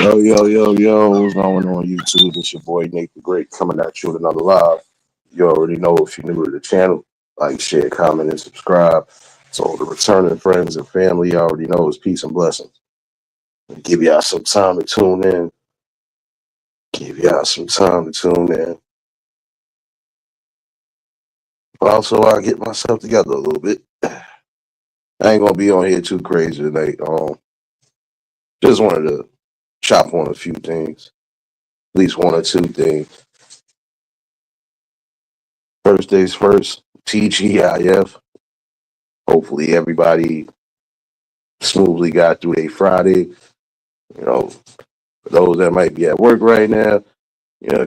Yo, what's going on YouTube? It's your boy Nate the Great coming at you with another live. You already know if you're new to the channel, like, share, comment, and subscribe. So the returning friends and family, you already know is peace and blessings. Give y'all some time to tune in. Give y'all some time to tune in. Also, I get myself together a little bit. I ain't gonna be on here too crazy tonight. Just wanted to chop on a few things, at least one or two things. First things first, TGIF. Hopefully everybody smoothly got through their Friday. You know, for those that might be at work right now,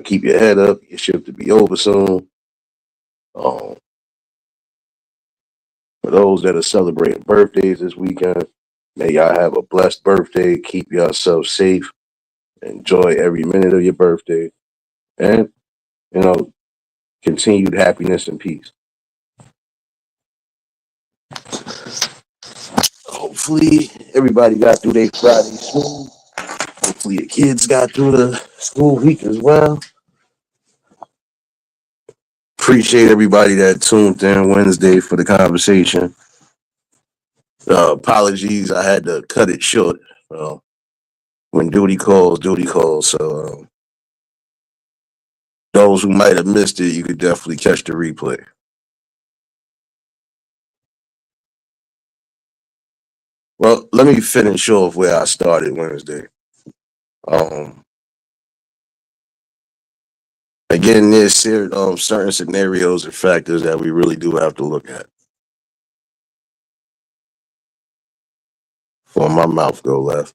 keep your head up. Your shift to be over soon. Um, for those that are celebrating birthdays this weekend, may y'all have a blessed birthday. Keep yourself safe. Enjoy every minute of your birthday. And, you know, continued happiness and peace. Hopefully everybody got through their Friday smooth. Hopefully your kids got through the school week as well. Appreciate everybody that tuned in Wednesday for the conversation. Apologies, I had to cut it short. Uh, when duty calls, duty calls. So those who might have missed it, you could definitely catch the replay. Well, let me finish off where I started Wednesday. Um, Again, there's certain scenarios and factors that we really do have to look at. For my mouth go left.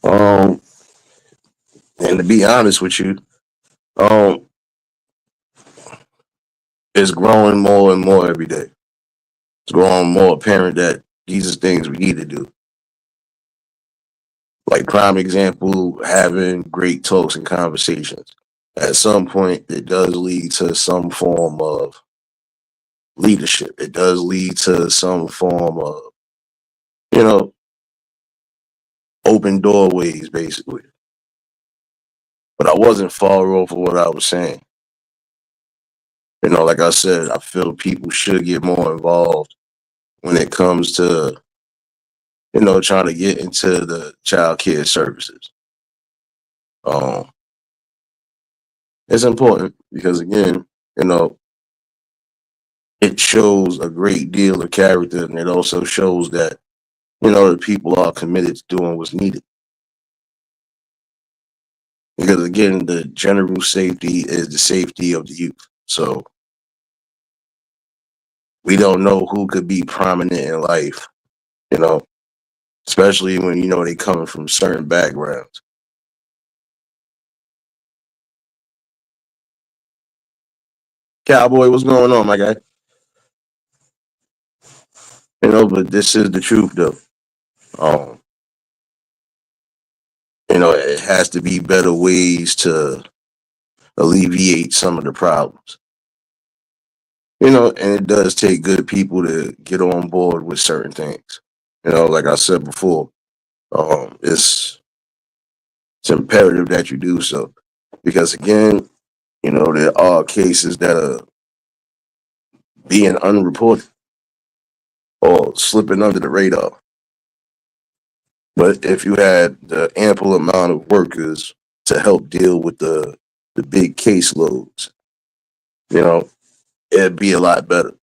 Um, and to be honest with you, um, it's growing more and more every day. It's growing more apparent that these are things we need to do. Like prime example, having great talks and conversations. At some point, it does lead to some form of leadership. It does lead to some form of, you know, open doorways, basically. But I wasn't far off of what I was saying. Like I said, I feel people should get more involved when it comes to, trying to get into the child care services. Um, it's important because again, you know, it shows a great deal of character, and it also shows that the people are committed to doing what's needed. Because again, the general safety is the safety of the youth. So we don't know who could be prominent in life, you know, especially when they coming from certain backgrounds. Cowboy, what's going on, my guy? But this is the truth, though. Um, it has to be better ways to alleviate some of the problems. And it does take good people to get on board with certain things. Like I said before, it's imperative that you do so because again, there are cases that are being unreported or slipping under the radar. But if you had the ample amount of workers to help deal with the big caseloads, you know, it'd be a lot better.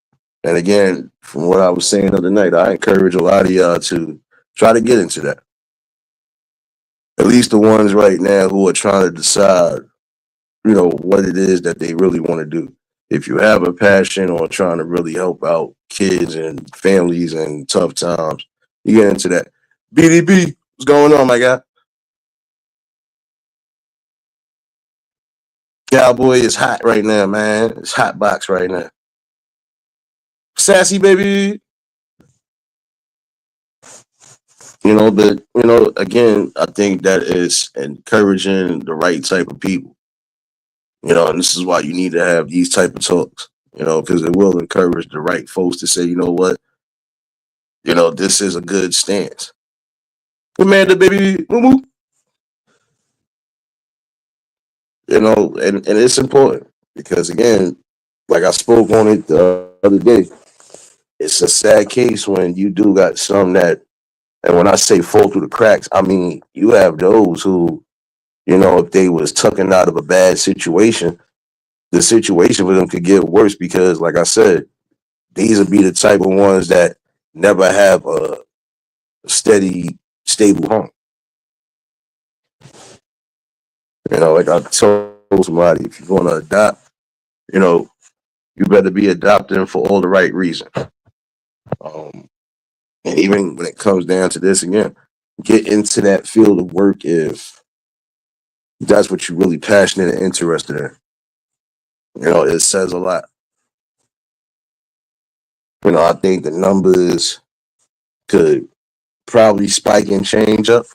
And again, from what I was saying the other night, I encourage a lot of y'all to try to get into that. At least the ones right now who are trying to decide, what it is that they really want to do. If you have a passion on trying to really help out kids and families in tough times, you get into that. BDB, what's going on, my guy? Cowboy is hot right now, man. It's hot box right now. Sassy baby. But again, I think that is encouraging the right type of people. And this is why you need to have these type of talks. Because it will encourage the right folks to say, you know what, this is a good stance. Commander baby, moo moo. and it's important because again, like I spoke on it the other day, it's a sad case when you do got some that, and when I say fall through the cracks, I mean you have those who, if they was tucking out of a bad situation, the situation for them could get worse because, like I said, these would be the type of ones that never have a steady, stable home. Like I told somebody, if you're going to adopt, you know, you better be adopting for all the right reasons. Um, and even when it comes down to this again, get into that field of work if that's what you're really passionate and interested in. It says a lot. I think the numbers could probably spike and change up.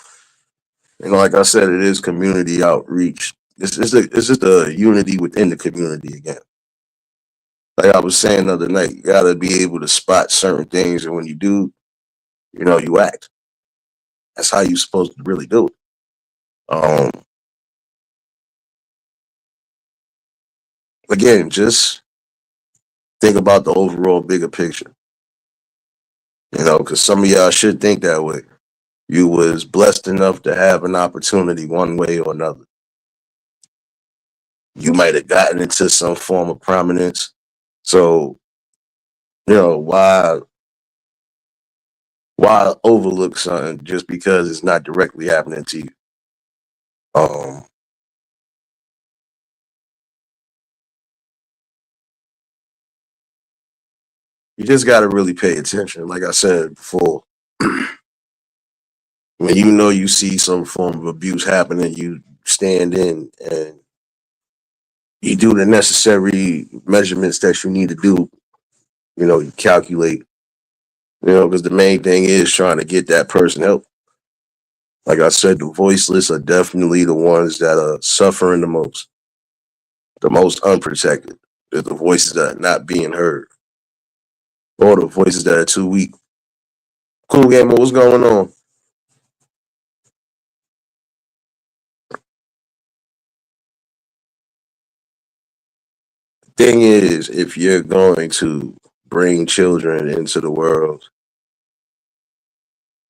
Like I said, it is community outreach. It's just a unity within the community again. Like I was saying the other night, you gotta be able to spot certain things, and when you do, you act. That's how you're supposed to really do it. Um, Again, just think about the overall bigger picture. Because some of y'all should think that way. You was blessed enough to have an opportunity one way or another. You might have gotten into some form of prominence. So, why overlook something just because it's not directly happening to you? Um, you just got to really pay attention. Like I said before, when you see some form of abuse happening, you stand in and you do the necessary measurements that you need to do. You calculate. Because the main thing is trying to get that person help. Like I said, the voiceless are definitely the ones that are suffering the most unprotected. They're the voices that are not being heard, or the voices that are too weak. Cool gamer, what's going on? Thing is, if you're going to bring children into the world,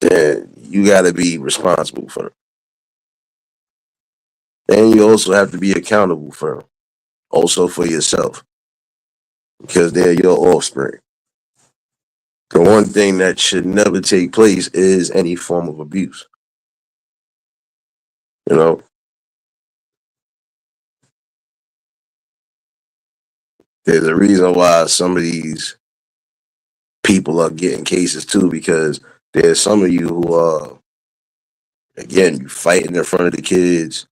then you got to be responsible for them. And you also have to be accountable for them, also for yourself, because they're your offspring. The one thing that should never take place is any form of abuse. You know, there's a reason why some of these people are getting cases too, because there's some of you who are, again, fighting in front of the kids,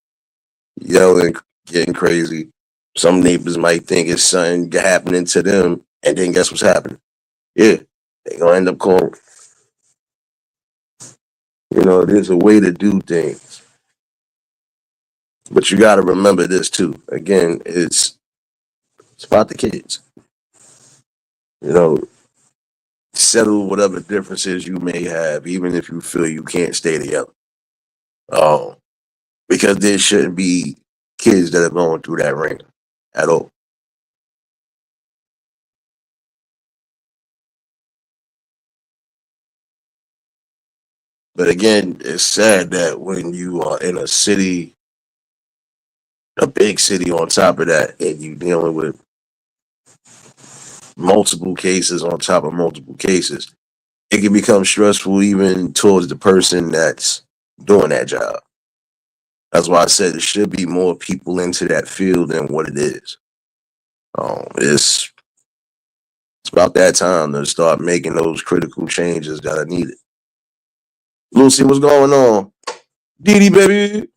yelling, getting crazy. Some neighbors might think it's something happening to them, and then guess what's happening? Yeah, they gonna end up calling. There's a way to do things, but you got to remember this too. Again, it's about the kids. You know, settle whatever differences you may have, even if you feel you can't stay together. Um, because there shouldn't be kids that are going through that ring at all. But again, it's sad that when you are in a city, a big city on top of that, and you dealing with multiple cases on top of multiple cases, it can become stressful even towards the person that's doing that job. That's why I said there should be more people into that field than what it is. It's about that time to start making those critical changes that are needed. Lucy, what's going on? Didi, baby.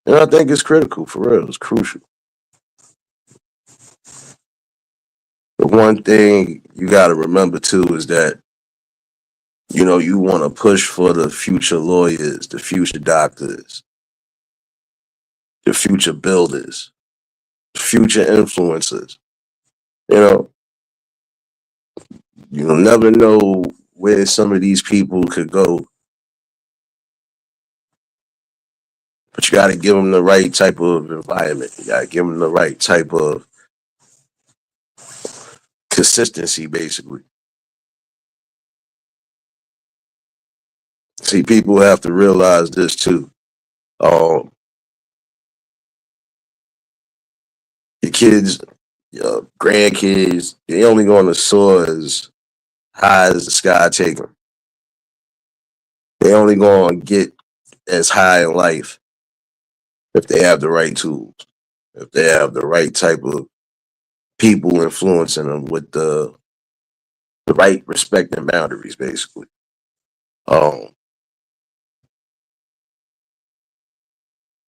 And I think it's critical for real. It's crucial. The one thing you got to remember too is that you want to push for the future lawyers, the future doctors, the future builders, the future influencers. You know, you'll never know where some of these people could go But you got to give them the right type of environment. You got to give them the right type of consistency, basically. See, people have to realize this too. Um, your kids, your grandkids, they only going to soar as high as the sky take them. They only going to get as high in life if they have the right tools, if they have the right type of people influencing them with the right respect and boundaries, basically. Um,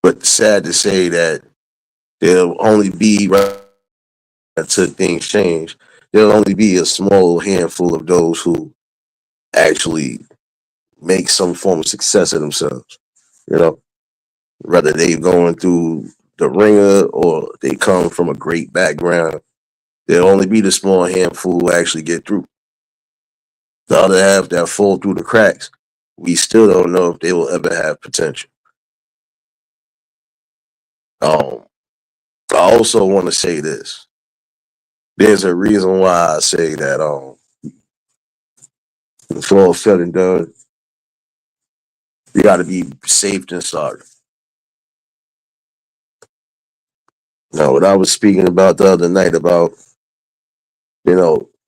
but sad to say that there'll only be right until things change. There'll only be a small handful of those who actually make some form of success of themselves. You know, whether they going through the ringer or they come from a great background, there'll only be the small handful who actually get through. The other half that fall through the cracks, we still don't know if they will ever have potential. Um, I also want to say this. There's a reason why I say that before all said and done, you got to be safe and sorry. Now, what I was speaking about the other night about,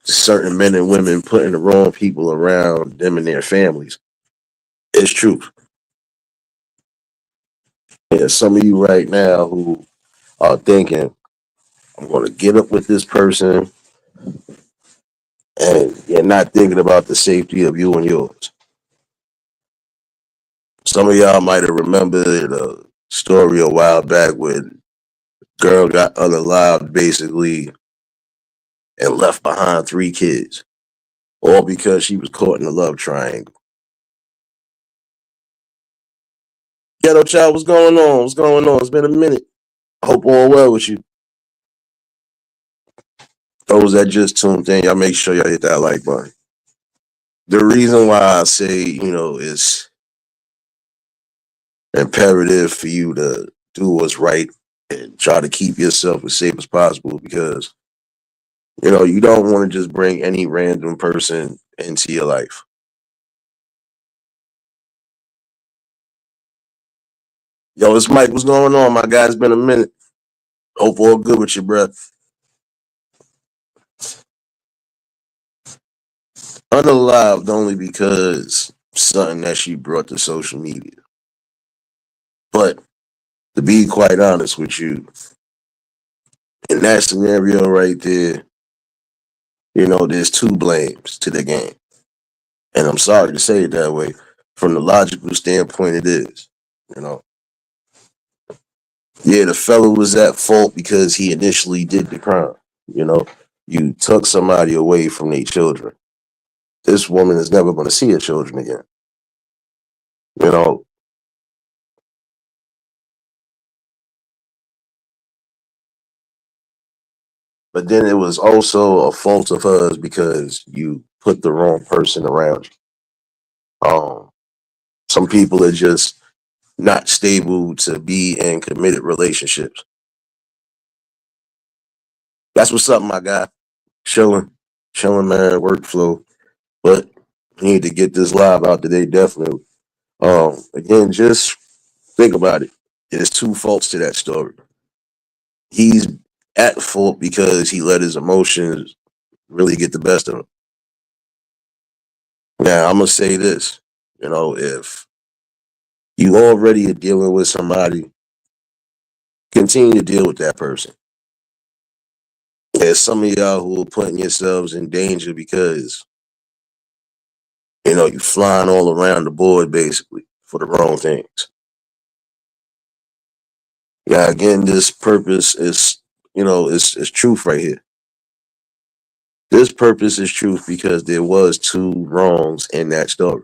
certain men and women putting the wrong people around them and their families, it's truth. And some of you right now who are thinking, I'm going to get up with this person, and you're not thinking about the safety of you and yours. Some of y'all might have remembered a story a while back where girl got unalived basically and left behind three kids, all because she was caught in a love triangle. Ghetto child, what's going on? What's going on? It's been a minute. Hope all well with you. Those that just tuned in, y'all make sure y'all hit that like button. The reason why I say, it's imperative for you to do what's right and try to keep yourself as safe as possible because, you don't want to just bring any random person into your life. Yo, it's Mike. What's going on, my guy? It's been a minute. Hope all good with you, bruh. Unalived only because something that she brought to social media. But to be quite honest with you, in that scenario right there, there's two blames to the game. And I'm sorry to say it that way. From the logical standpoint, it is. You know, yeah, the fellow was at fault because he initially did the crime. You know, you took somebody away from their children. This woman is never going to see her children again. You know, but then it was also a fault of hers because you put the wrong person around you. Some people are just not stable to be in committed relationships. That's what's up, my guy. Chilling, chilling, man. Workflow, but we need to get this live out today. Definitely. Again, just think about it. There's two faults to that story. He's at fault because he let his emotions really get the best of him. Now, I'm gonna say this. If you already are dealing with somebody, continue to deal with that person. There's some of y'all who are putting yourselves in danger because you're flying all around the board basically for the wrong things. Yeah, again, this purpose is truth right here. This purpose is truth because there was two wrongs in that story.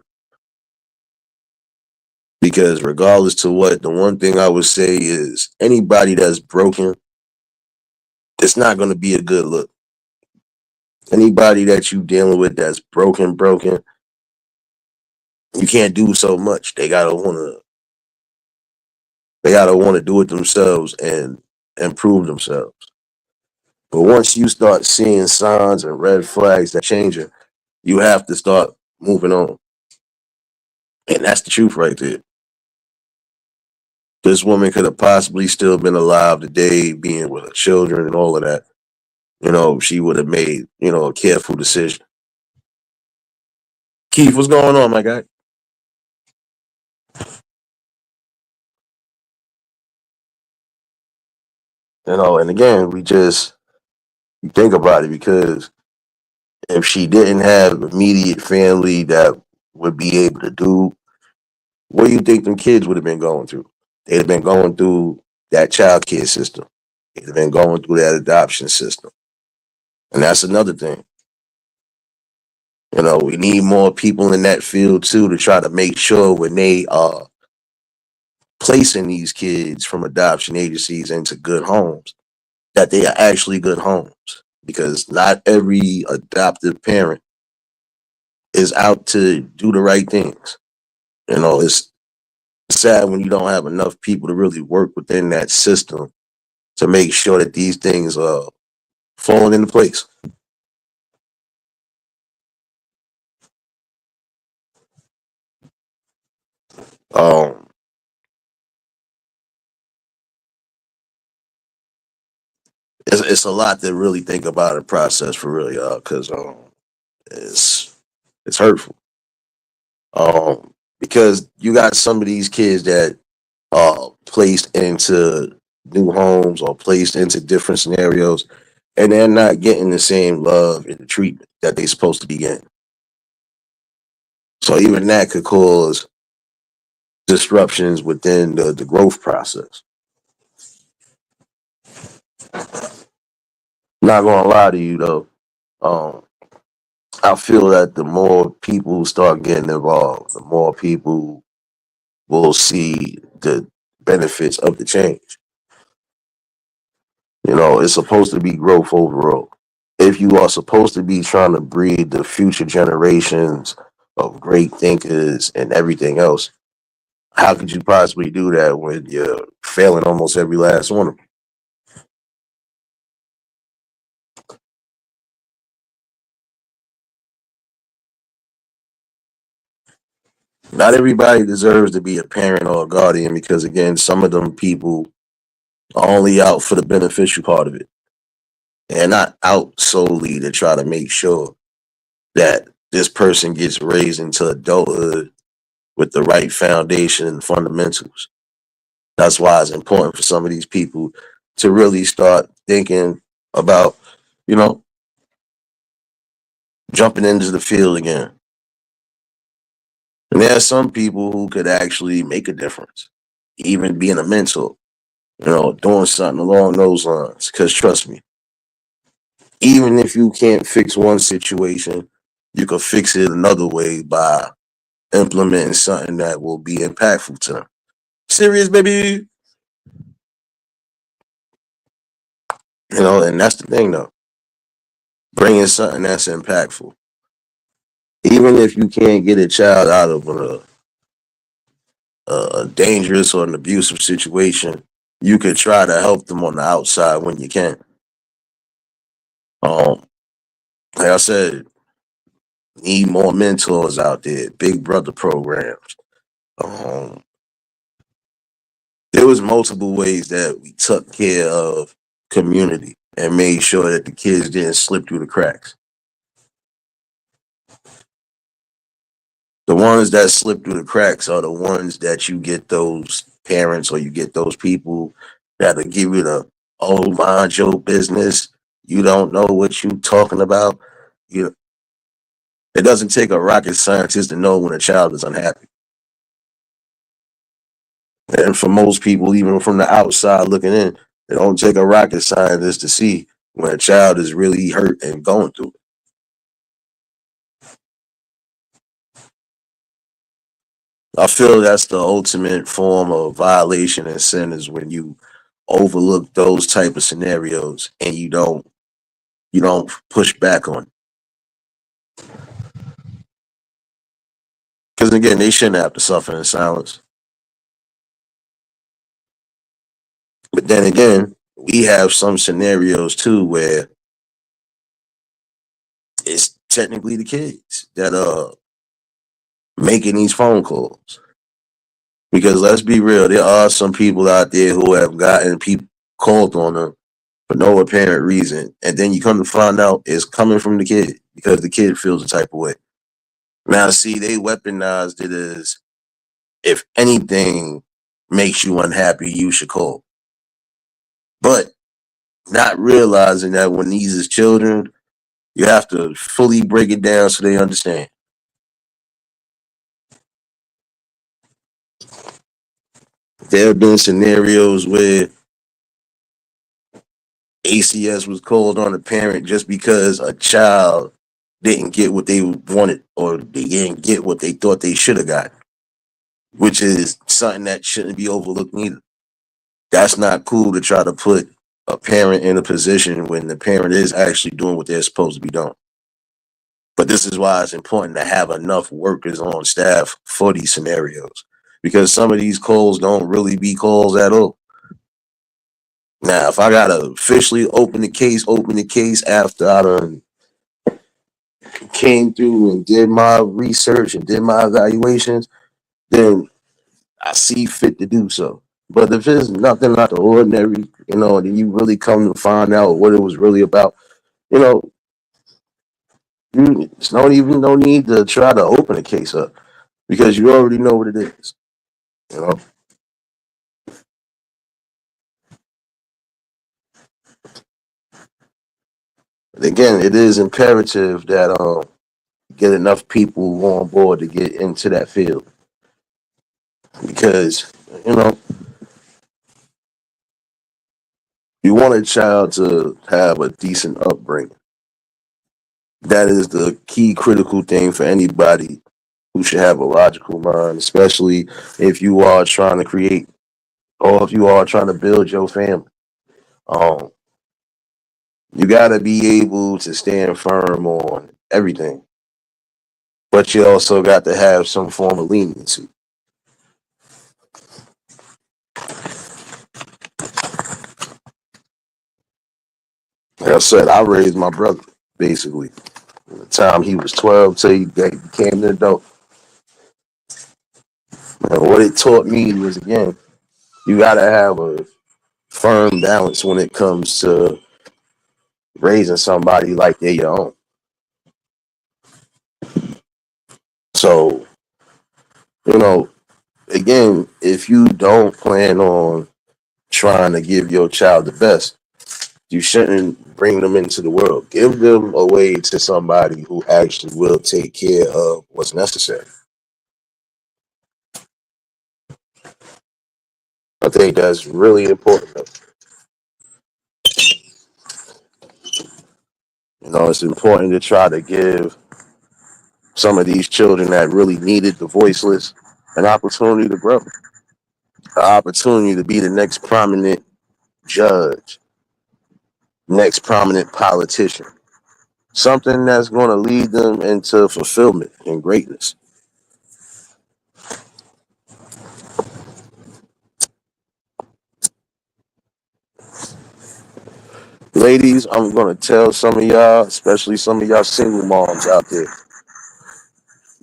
Because regardless to what, the one thing I would say is anybody that's broken, it's not going to be a good look. Anybody that you dealing with that's broken, you can't do so much. They gotta want to They gotta want to do it themselves and improve themselves. But once you start seeing signs and red flags that change it, you have to start moving on. And that's the truth right there. This woman could have possibly still been alive today, being with her children and all of that. She would have made, a careful decision. Keith, what's going on, my guy? And again, you think about it because if she didn't have immediate family that would be able to do, what do you think them kids would have been going through? They'd have been going through that child care system. They'd have been going through that adoption system. And that's another thing. We need more people in that field too to try to make sure when they are placing these kids from adoption agencies into good homes, that they are actually good homes. Because not every adoptive parent is out to do the right things. It's sad when you don't have enough people to really work within that system to make sure that these things are falling into place. Um, it's a lot to really think about and process for real, y'all, because it's it's hurtful. Because you got some of these kids that are placed into new homes or placed into different scenarios, and they're not getting the same love and the treatment that they're supposed to be getting. So even that could cause disruptions within the growth process. Not gonna lie to you though, um, I feel that the more people start getting involved, the more people will see the benefits of the change. It's supposed to be growth overall. If you are supposed to be trying to breed the future generations of great thinkers and everything else, how could you possibly do that when you're failing almost every last one of them? Not everybody deserves to be a parent or a guardian because, again, some of them people are only out for the beneficial part of it. They're not out solely to try to make sure that this person gets raised into adulthood with the right foundation and fundamentals. That's why it's important for some of these people to really start thinking about, you know, jumping into the field again. And there are some people who could actually make a difference, even being a mentor, doing something along those lines. Because trust me, even if you can't fix one situation, you can fix it another way by implementing something that will be impactful to them. Serious, baby. And that's the thing, though. Bringing something that's impactful. Even if you can't get a child out of a dangerous or an abusive situation, you could try to help them on the outside when you can. Um, like I said, need more mentors out there, big brother programs. Um, there was multiple ways that we took care of community and made sure that the kids didn't slip through the cracks. The ones that slip through the cracks are the ones that you get those parents or you get those people that'll give you the, oh, mind your business. You don't know what you talking about. You It doesn't take a rocket scientist to know when a child is unhappy. And for most people, even from the outside looking in, it don't take a rocket scientist to see when a child is really hurt and going through it. I feel that's the ultimate form of violation and sin is when you overlook those type of scenarios and you don't push back on it. Because again, they shouldn't have to suffer in silence. But then again, we have some scenarios too where it's technically the kids that are making these phone calls. Because let's be real, there are some people out there who have gotten people called on them for no apparent reason, and then you come to find out it's coming from the kid because the kid feels the type of way. Now, see, they weaponized it as if anything makes you unhappy, you should call. But not realizing that when these is children, you have to fully break it down so they understand. There have been scenarios where ACS was called on a parent just because a child didn't get what they wanted or they didn't get what they thought they should have got, which is something that shouldn't be overlooked neither. That's not cool to try to put a parent in a position when the parent is actually doing what they're supposed to be doing. But this is why it's important to have enough workers on staff for these scenarios because some of these calls don't really be calls at all. Now, if I gotta officially open the case after I done came through and did my research and did my evaluations, then I see fit to do so. But if it's nothing out the ordinary, then you really come to find out what it was really about, you know, it's no need to try to open a case up because you already know what it is. You know, and again, it is imperative that get enough people on board to get into that field because you know you want a child to have a decent upbringing. That is the key critical thing for anybody who should have a logical mind, especially if you are trying to create or if you are trying to build your family. Um, you got to be able to stand firm on everything, but you also got to have some form of leniency. Like I said, I raised my brother basically from the time he was 12 till he became an adult. And what it taught me was again, you got to have a firm balance when it comes to raising somebody like they're your own. So, you know, again, if you don't plan on trying to give your child the best, you shouldn't bring them into the world. Give them away to somebody who actually will take care of what's necessary. I think that's really important. It's important to try to give some of these children that really needed the voiceless an opportunity to grow, an opportunity to be the next prominent judge, next prominent politician, something that's going to lead them into fulfillment and greatness. Ladies, I'm going to tell some of y'all, especially some of y'all single moms out there,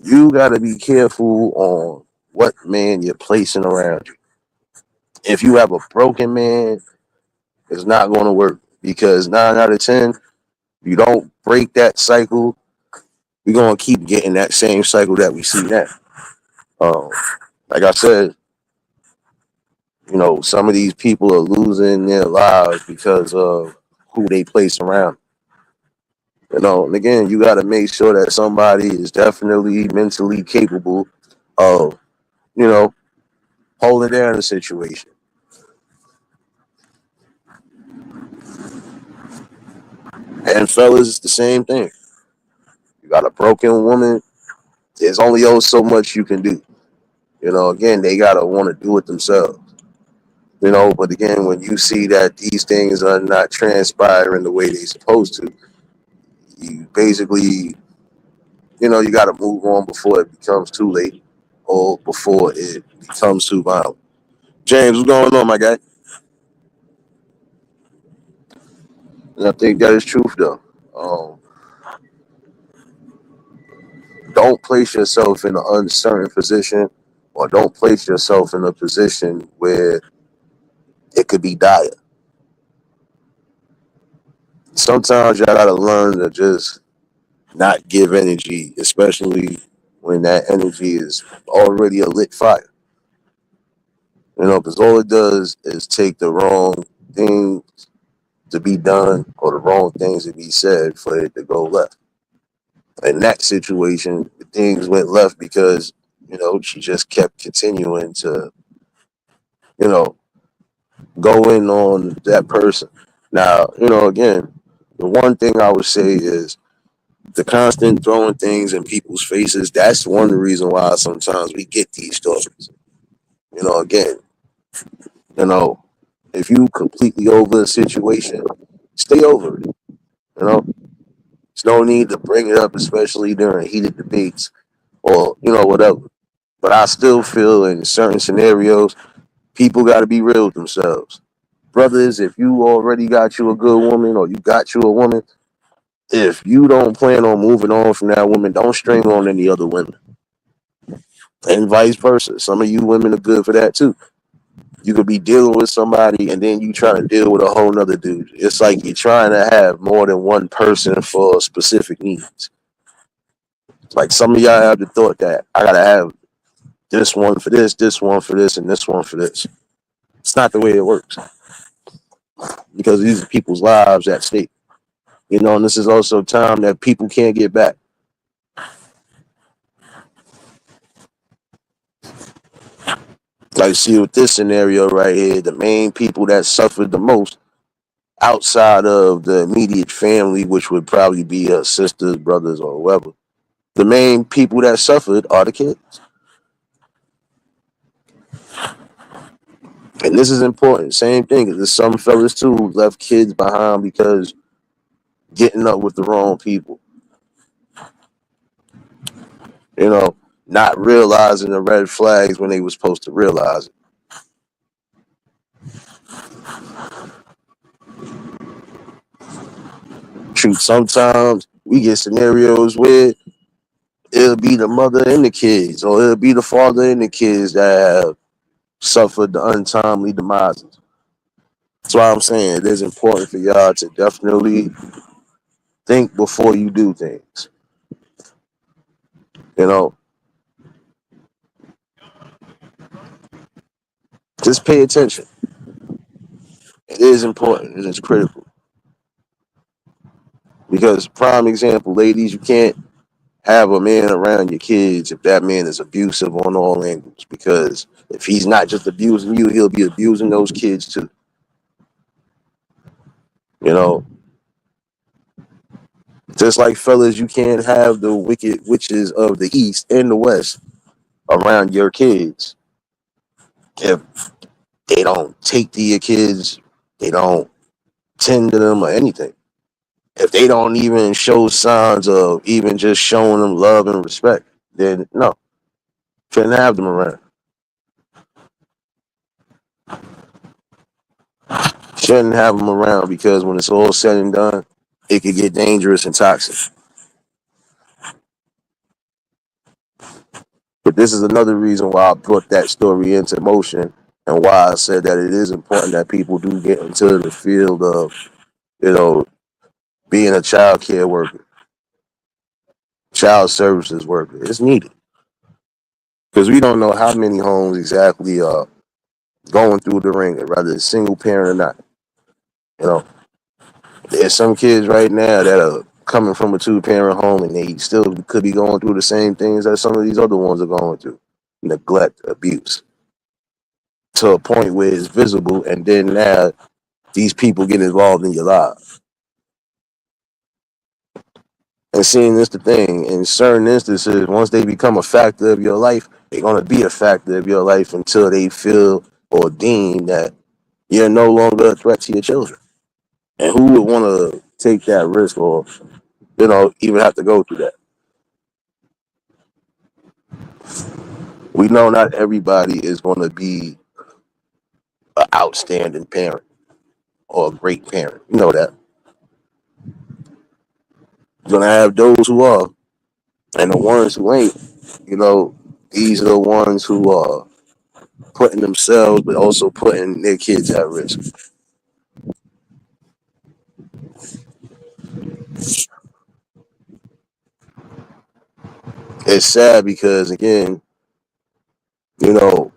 you got to be careful on what man you're placing around you. If you have a broken man, it's not going to work because 9 out of 10, you don't break that cycle, we're going to keep getting that same cycle that we see now. Um, like I said, some of these people are losing their lives because of who they place around. And again, you got to make sure that somebody is definitely mentally capable of, you know, holding down the situation. And fellas, it's the same thing. You got a broken woman, there's only so much you can do. Again, they got to want to do it themselves. But again, when you see that these things are not transpiring the way they're supposed to, you basically, you got to move on before it becomes too late or before it becomes too violent. James, what's going on, my guy? And I think that is truth though. Don't place yourself in an uncertain position, or don't place yourself in a position where it could be dire. Sometimes y'all gotta learn to just not give energy, especially when that energy is already a lit fire. Because all it does is take the wrong thing to be done or the wrong things to be said for it to go left. In that situation, things went left because, she just kept continuing to, you know, go in on that person. Now, again, the one thing I would say is the constant throwing things in people's faces. That's one reason why sometimes we get these stories. Again, you know, if you completely over a situation, stay over it. You know, there's no need to bring it up, especially during heated debates or whatever. But I still feel in certain scenarios, people got to be real with themselves. Brothers, if you already got you a good woman or you got you a woman, if you don't plan on moving on from that woman, don't string on any other women. And vice versa. Some of you women are good for that too. You could be dealing with somebody and then you try to deal with a whole nother dude. It's like you're trying to have more than one person for specific needs. Like some of y'all have the thought that I gotta have this one for this one for this, and this one for this. It's not the way it works because these are people's lives at stake. And this is also time that people can't get back. Like, see, with this scenario right here, the main people that suffered the most outside of the immediate family, which would probably be sisters, brothers, or whoever, the main people that suffered are the kids. And this is important. Same thing. There's some fellas too who left kids behind because getting up with the wrong people. You know, not realizing the red flags when they were supposed to realize it. Shoot, sometimes we get scenarios where it'll be the mother and the kids, or it'll be the father and the kids that have suffered the untimely demises. That's why I'm saying it is important for y'all to definitely think before you do things. You know, just pay attention. It is important. It is critical. Because, prime example, ladies, you can't have a man around your kids if that man is abusive on all angles. Because if he's not just abusing you, he'll be abusing those kids too. You know, just like fellas, you can't have the wicked witches of the East and the West around your kids if they don't take to your kids, they don't tend to them or anything. If they don't even show signs of even just showing them love and respect, then no, shouldn't have them around. Shouldn't have them around because when it's all said and done, it could get dangerous and toxic. But this is another reason why I brought that story into motion and why I said that it is important that people do get into the field of, you know, being a child care worker, child services worker. It's needed because we don't know how many homes exactly are going through the ringer, whether it's single parent or not. You know, there's some kids right now that are coming from a two-parent home and they still could be going through the same things that some of these other ones are going through: neglect, abuse, to a point where it's visible, and then now these people get involved in your lives. And seeing this the thing, in certain instances, once they become a factor of your life, they're gonna be a factor of your life until they feel or deem that you're no longer a threat to your children. And who would want to take that risk or, even have to go through that? We know not everybody is going to be an outstanding parent or a great parent. You know that. You're gonna have those who are, and the ones who ain't. You know, these are the ones who are putting themselves, but also putting their kids at risk. It's sad because again, you know,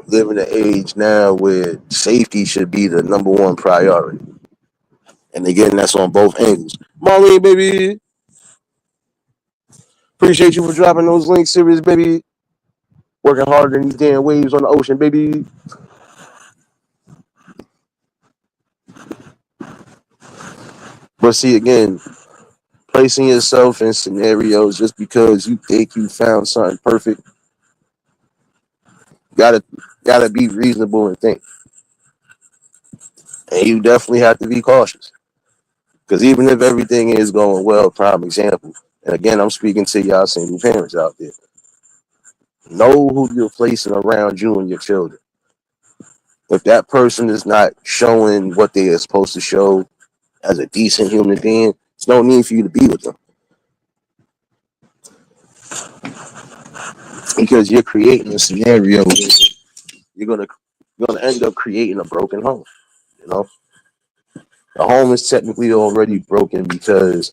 living the age now where safety should be the number one priority. And again, that's on both angles. Marlene, baby, appreciate you for dropping those links, series, baby. Working harder than these damn waves on the ocean, baby. But see, again, placing yourself in scenarios just because you think you found something perfect, gotta gotta be reasonable and think. And you definitely have to be cautious. Because even if everything is going well, prime example, and again, I'm speaking to y'all single parents out there. Know who you're placing around you and your children. If that person is not showing what they are supposed to show as a decent human being, there's no need for you to be with them because you're creating a scenario where you're gonna end up creating a broken home. You know, the home is technically already broken because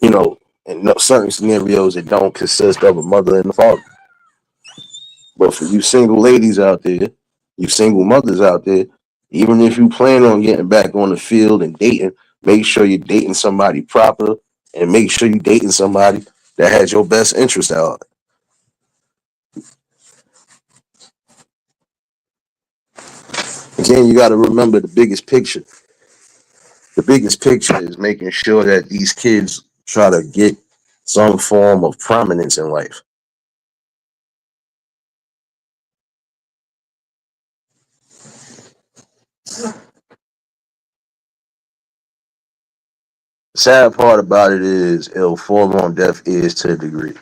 you know in certain scenarios it don't consist of a mother and a father. But for you single ladies out there, you single mothers out there, even if you plan on getting back on the field and dating, make sure you're dating somebody proper and make sure you're dating somebody that has your best interest at heart. Again, you got to remember the biggest picture. The biggest picture is making sure that these kids try to get some form of prominence in life. The sad part about it is it'll fall on deaf ears to a degree.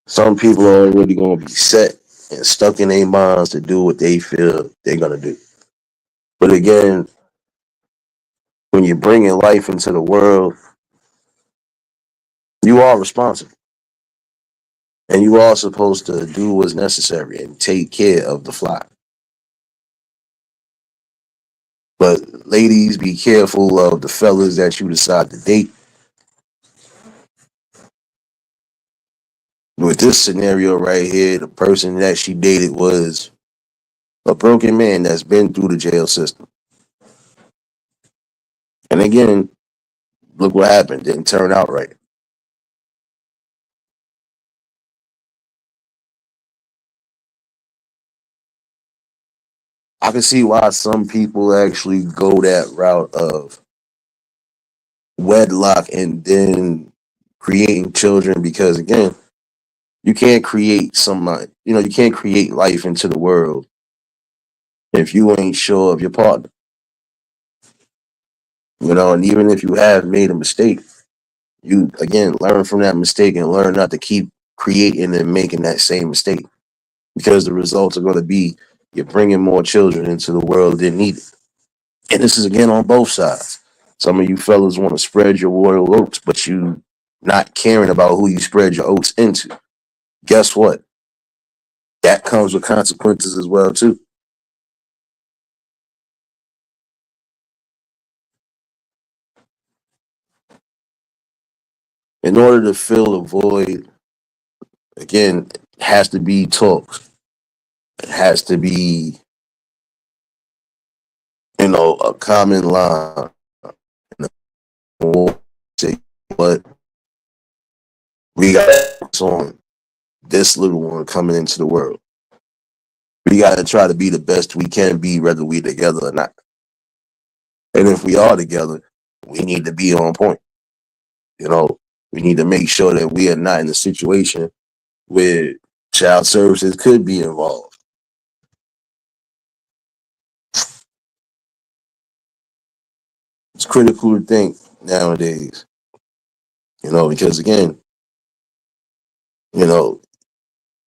Some people are already going to be set and stuck in their minds to do what they feel they're going to do. But again, when you're bringing life into the world, you are responsible. And you are supposed to do what's necessary and take care of the flock. But ladies, be careful of the fellas that you decide to date. With this scenario right here, the person that she dated was a broken man that's been through the jail system. And again, look what happened. Didn't turn out right. I can see why some people actually go that route of wedlock and then creating children because again, you can't create somebody, you can't create life into the world if you ain't sure of your partner. And even if you have made a mistake, you again learn from that mistake and learn not to keep creating and making that same mistake because the results are going to be you're bringing more children into the world than needed. And this is again on both sides. Some of you fellas want to spread your royal oats, but you not caring about who you spread your oats into. Guess what? That comes with consequences as well too. In order to fill a void, again, it has to be talks. It has to be, a common line. Say, but we got to focus on this little one coming into the world. We got to try to be the best we can be, whether we together or not. And if we are together, we need to be on point. You know, we need to make sure that we are not in a situation where child services could be involved. It's critical to think nowadays, because again, you know,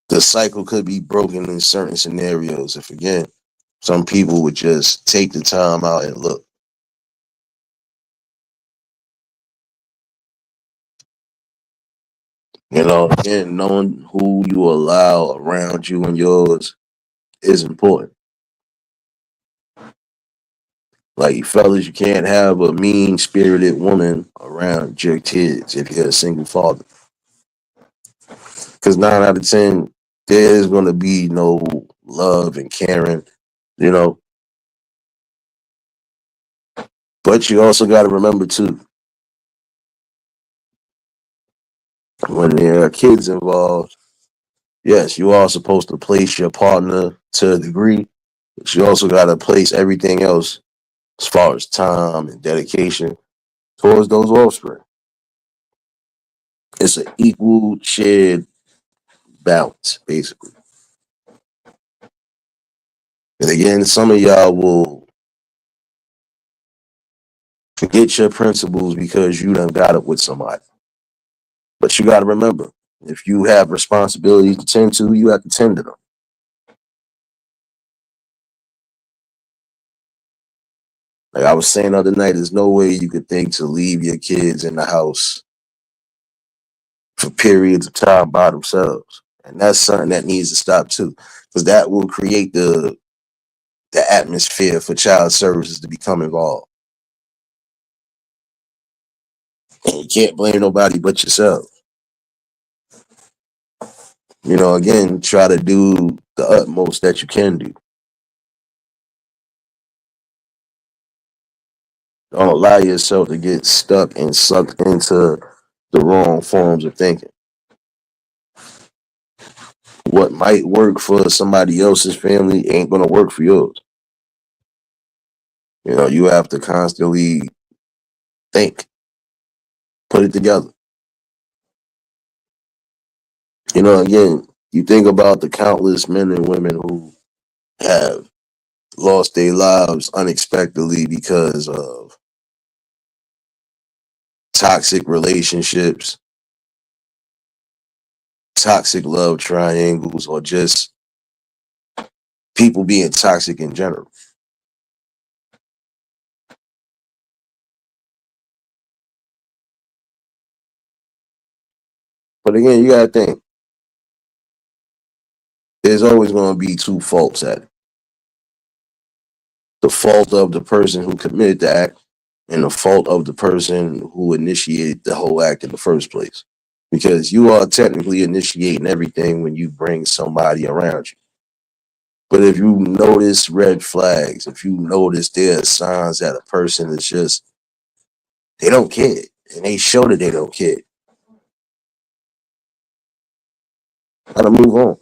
the cycle could be broken in certain scenarios if again, some people would just take the time out and look. Again, knowing who you allow around you and yours is important. Like, fellas, you can't have a mean spirited woman around your kids if you're a single father. Because 9 out of 10, there's going to be no love and caring, you know. But you also got to remember, too, when there are kids involved, yes, you are supposed to place your partner to a degree, but you also got to place everything else as far as time and dedication towards those offspring. It's an equal shared balance, basically. And again, some of y'all will forget your principles because you done got it with somebody. But you got to remember, if you have responsibilities to tend to, you have to tend to them. Like I was saying the other night, there's no way you could think to leave your kids in the house for periods of time by themselves. And that's something that needs to stop too. Because that will create the atmosphere for child services to become involved. And you can't blame nobody but yourself. Again, try to do the utmost that you can do. Don't allow yourself to get stuck and sucked into the wrong forms of thinking. What might work for somebody else's family ain't gonna work for yours. You have to constantly think, put it together. Again, you think about the countless men and women who have lost their lives unexpectedly because of toxic relationships, toxic love triangles, or just people being toxic in general. But again, you gotta think there's always gonna be two faults at it. The fault of the person who committed the act and the fault of the person who initiated the whole act in the first place. Because you are technically initiating everything when you bring somebody around you. But if you notice red flags, if you notice there are signs that a person is just, they don't care, and they show that they don't care, gotta move on.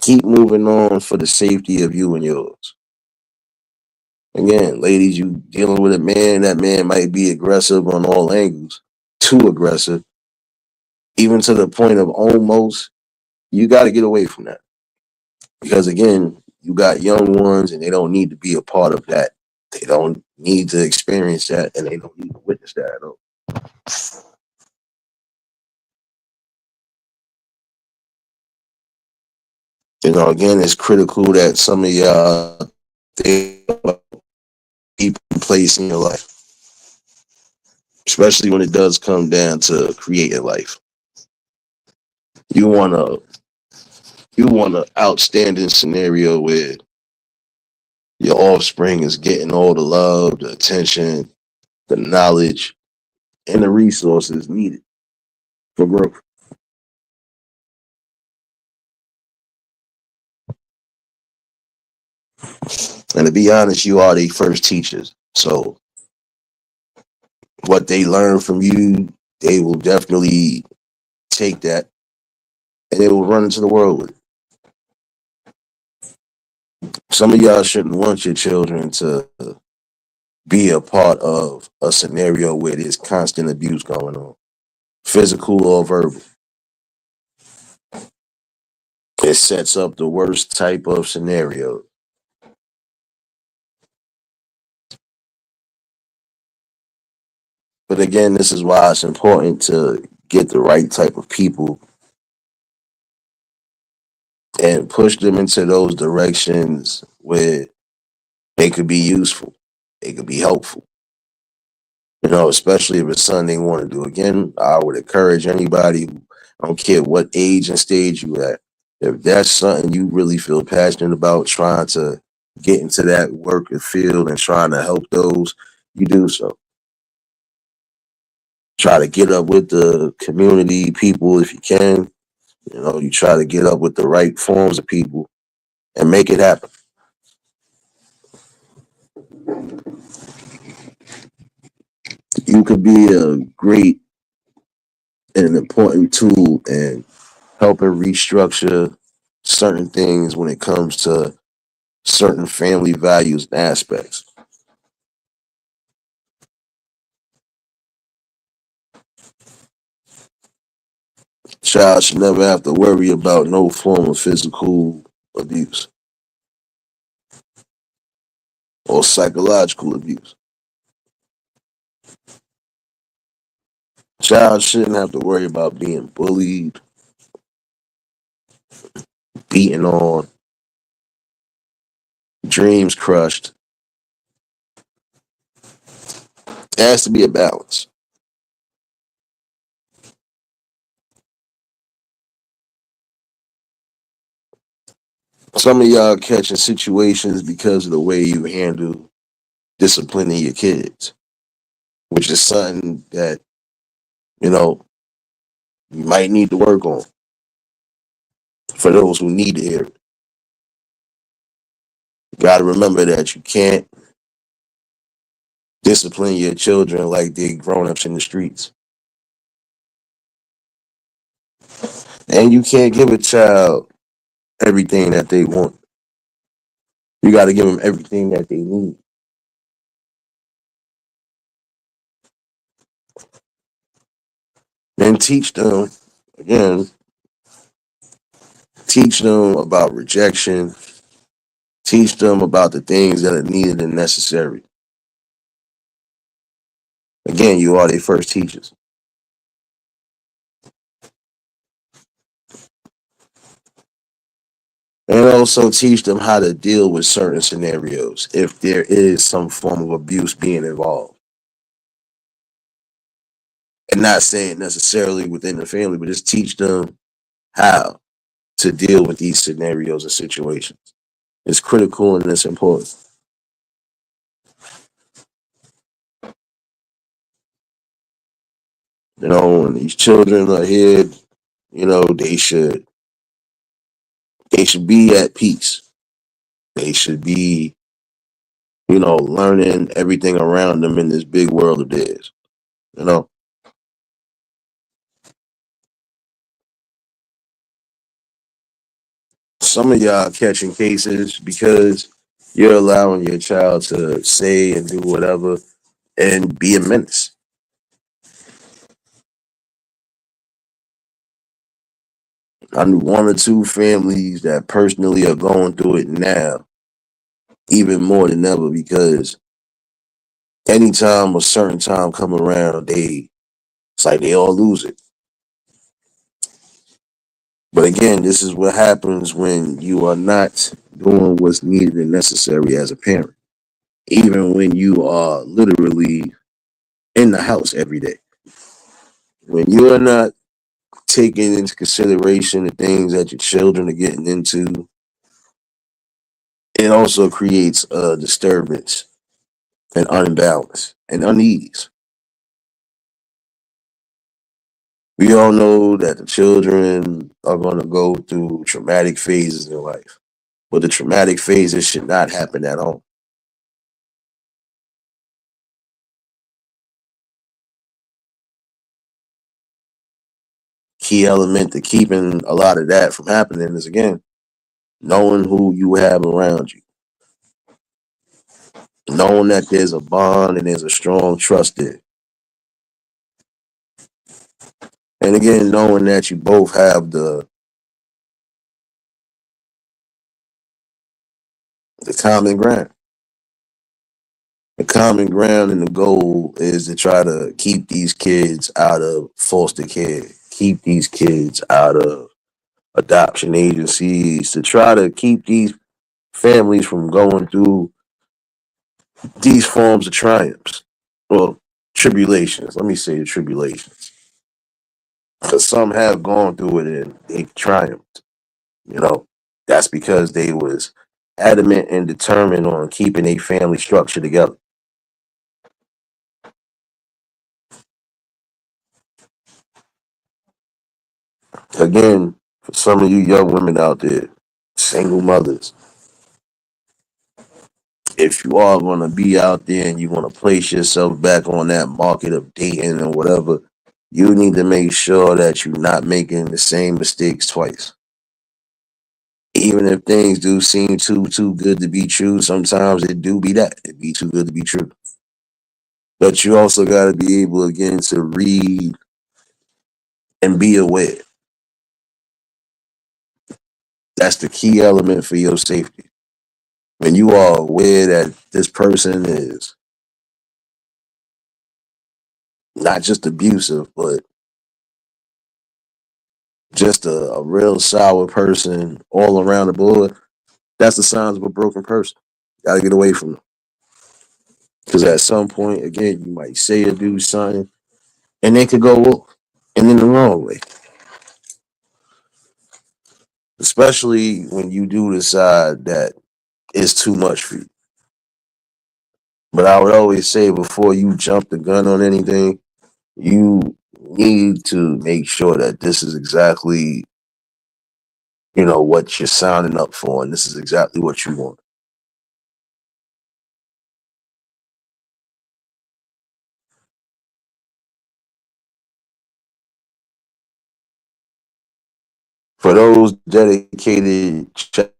Keep moving on for the safety of you and yours. Again, ladies, you dealing with a man, that man might be aggressive on all angles, too aggressive, even to the point of almost, you got to get away from that. Because again, you got young ones and they don't need to be a part of that. They don't need to experience that and they don't need to witness that at all. Again, it's critical that some of y'all think about people in place in your life, especially when it does come down to creating life. You want to you want an outstanding scenario where your offspring is getting all the love, the attention, the knowledge, and the resources needed for growth. And to be honest, you are their first teachers. So what they learn from you, they will definitely take that and they will run into the world with it. Some of y'all shouldn't want your children to be a part of a scenario where there's constant abuse going on, physical or verbal. It sets up the worst type of scenario. But again, this is why it's important to get the right type of people and push them into those directions where they could be useful, they could be helpful. Especially if it's something they want to do. Again, I would encourage anybody, I don't care what age and stage you at, if that's something you really feel passionate about, trying to get into that work and field and trying to help those, you do so. Try to get up with the community people if you can. You try to get up with the right forms of people and make it happen. You could be a great and important tool in helping restructure certain things when it comes to certain family values and aspects. Child should never have to worry about no form of physical abuse or psychological abuse. Child shouldn't have to worry about being bullied, beaten on, dreams crushed. It has to be a balance. Some of y'all catching situations because of the way you handle disciplining your kids, which is something that, you know, you might need to work on for those who need to hear it. You got to remember that you can't discipline your children like they grown ups in the streets. And you can't give a child everything that they want. You got to give them everything that they need. Then teach them, again, teach them about rejection, teach them about the things that are needed and necessary. Again, you are their first teachers. And also teach them how to deal with certain scenarios if there is some form of abuse being involved. And not saying necessarily within the family, but just teach them how to deal with these scenarios and situations. It's critical and it's important. When these children are here, they should be at peace. They should be, learning everything around them in this big world of theirs. You know, some of y'all catching cases because you're allowing your child to say and do whatever and be a menace. I knew one or two families that personally are going through it now, even more than ever, because anytime a certain time come around, it's like they all lose it. But again, this is what happens when you are not doing what's needed and necessary as a parent, even when you are literally in the house every day. When you are not taking into consideration the things that your children are getting into, it also creates a disturbance and unbalance and unease. We all know that the children are going to go through traumatic phases in life, but the traumatic phases should not happen at home. Key element to keeping a lot of that from happening is, again, knowing who you have around you, knowing that there's a bond and there's a strong trust there. And again, knowing that you both have the common ground. The common ground and the goal is to try to keep these kids out of foster care, keep these kids out of adoption agencies, to try to keep these families from going through these forms of triumphs. Well, tribulations. Let me say the tribulations. Because some have gone through it and they triumphed. You know, that's because they was adamant and determined on keeping a family structure together. Again, for some of you young women out there, single mothers, if you are going to be out there and you want to place yourself back on that market of dating and whatever, you need to make sure that you're not making the same mistakes twice. Even if things do seem too good to be true, sometimes it do be that. It be too good to be true. But you also got to be able again to read and be aware. That's the key element for your safety. When you are aware that this person is not just abusive, but just a real sour person all around the board, that's the signs of a broken person. Gotta get away from them. Because at some point, again, you might say or do something, and they could go off and in the wrong way. Especially when you do decide that it's too much for you. But I would always say before you jump the gun on anything, you need to make sure that this is exactly, what you're signing up for, and this is exactly what you want. For those dedicated child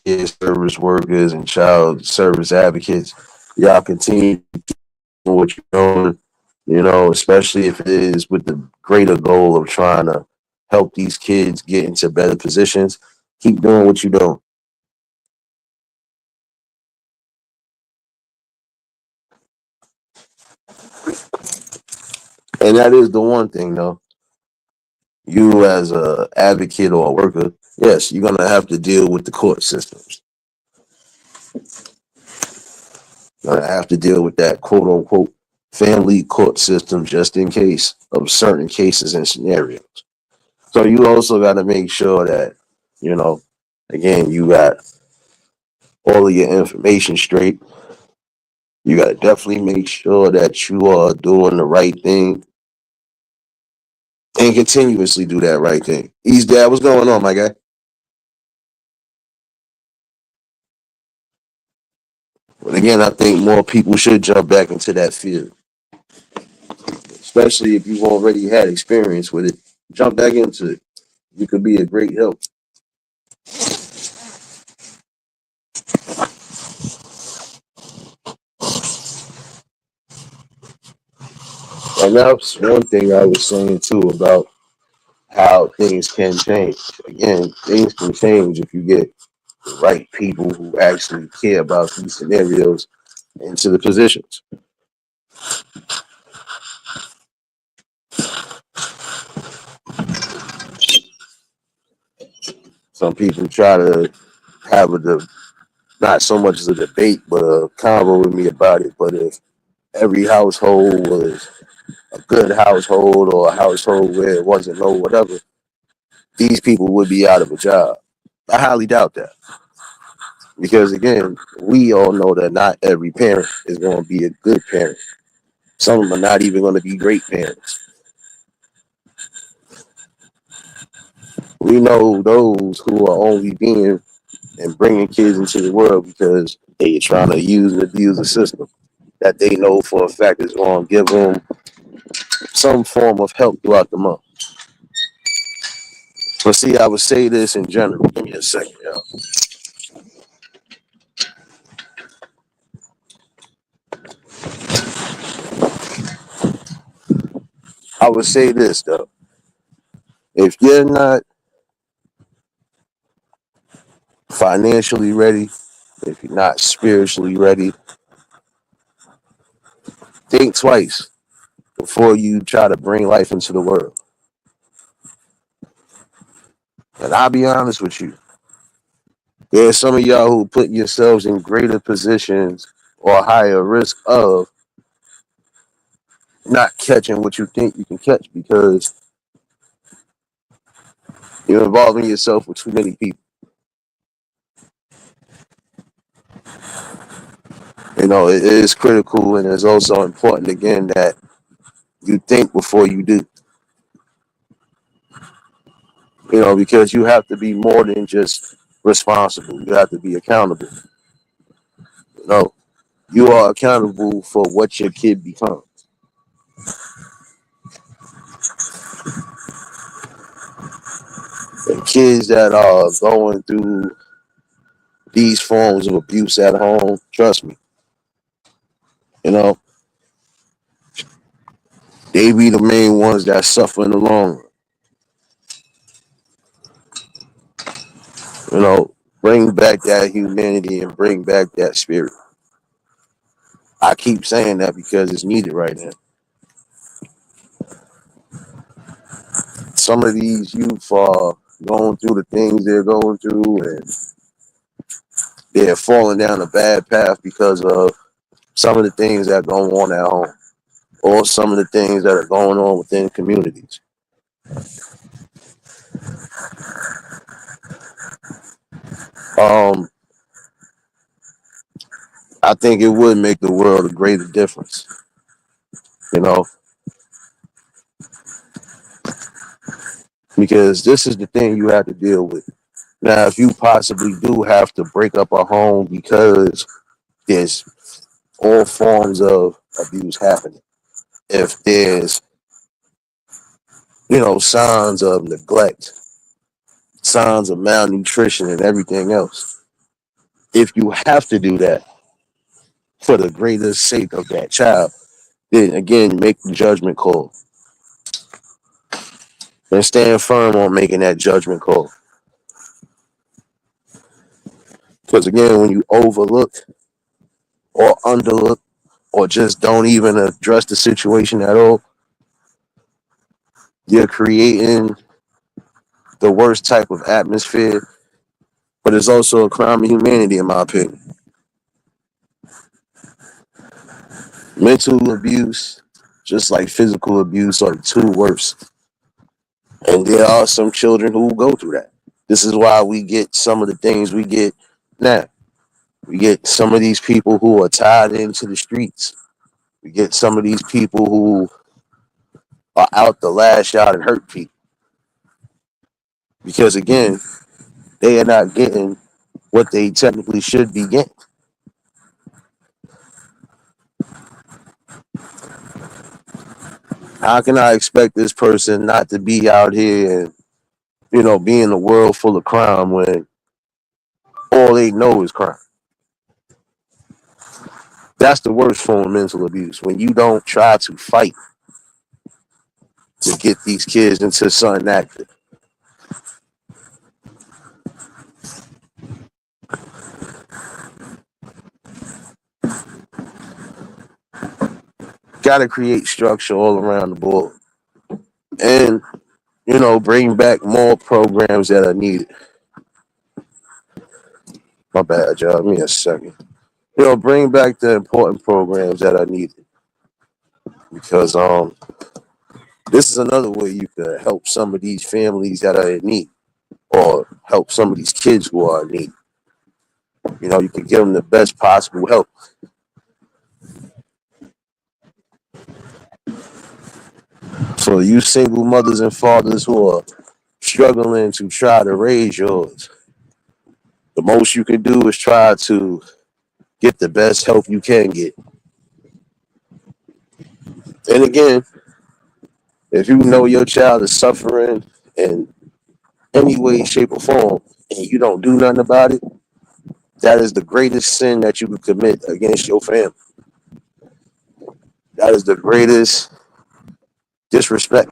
care service workers and child service advocates, y'all continue doing what you're doing, especially if it is with the greater goal of trying to help these kids get into better positions. Keep doing what you're doing. And that is the one thing, though. You as a advocate or a worker, yes, you're gonna have to deal with the court systems. You're gonna have to deal with that quote unquote family court system just in case of certain cases and scenarios. So you also got to make sure that, you know, again, you got all of your information straight. You got to definitely make sure that you are doing the right thing and continuously do that right thing. East Dad, what's going on, my guy? But again, I think more people should jump back into that field, especially if you've already had experience with it. Jump back into it. You could be a great help. And that's one thing I was saying too about how things can change. Again, things can change if you get the right people who actually care about these scenarios into the positions. Some people try to have not so much as a debate, but a convo with me about it. But if every household was a good household or a household where it wasn't no whatever, these people would be out of a job. I highly doubt that. Because again, we all know that not every parent is going to be a good parent. Some of them are not even going to be great parents. We know those who are only being and bringing kids into the world because they are trying to use and abuse the system that they know for a fact is going to give them some form of help throughout the month. But see, I would say this in general. Give me a second, y'all. I would say this though. If you're not financially ready, if you're not spiritually ready, think twice before you try to bring life into the world. And I'll be honest with you. There's some of y'all who put yourselves in greater positions or higher risk of not catching what you think you can catch because you're involving yourself with too many people. It is critical and it's also important again that you think before you do. Because you have to be more than just responsible. You have to be accountable. You know, you are accountable for what your kid becomes. And kids that are going through these forms of abuse at home, trust me, you know, they be the main ones that suffer in the long run. You know, bring back that humanity and bring back that spirit. I keep saying that because it's needed right now. Some of these youth are going through the things they're going through and they're falling down a bad path because of some of the things that go on at home or some of the things that are going on within communities. Um, I think it would make the world a greater difference, you know, because this is the thing you have to deal with. Now, if you possibly do have to break up a home because there's all forms of abuse happening, if there's, signs of neglect, signs of malnutrition, and everything else, if you have to do that for the greater sake of that child, then again, make the judgment call and stand firm on making that judgment call. Because again, when you overlook or underlook or just don't even address the situation at all, you're creating the worst type of atmosphere, but it's also a crime of humanity, in my opinion. Mental abuse, just like physical abuse, are the two worst. And there are some children who go through that. This is why we get some of the things we get now. We get some of these people who are tied into the streets. We get some of these people who are out to lash out and hurt people. Because again, they are not getting what they technically should be getting. How can I expect this person not to be out here and, be in a world full of crime when all they know is crime? That's the worst form of mental abuse. When you don't try to fight to get these kids into something active. Got to create structure all around the board. And, bring back more programs that are needed. My bad, y'all. Give me a second. Bring back the important programs that are needed. Because this is another way you could help some of these families that are in need or help some of these kids who are in need. You can give them the best possible help. So you single mothers and fathers who are struggling to try to raise yours, the most you can do is try to get the best help you can get. And again, if you know your child is suffering in any way, shape, or form, and you don't do nothing about it, that is the greatest sin that you could commit against your family. That is the greatest disrespect.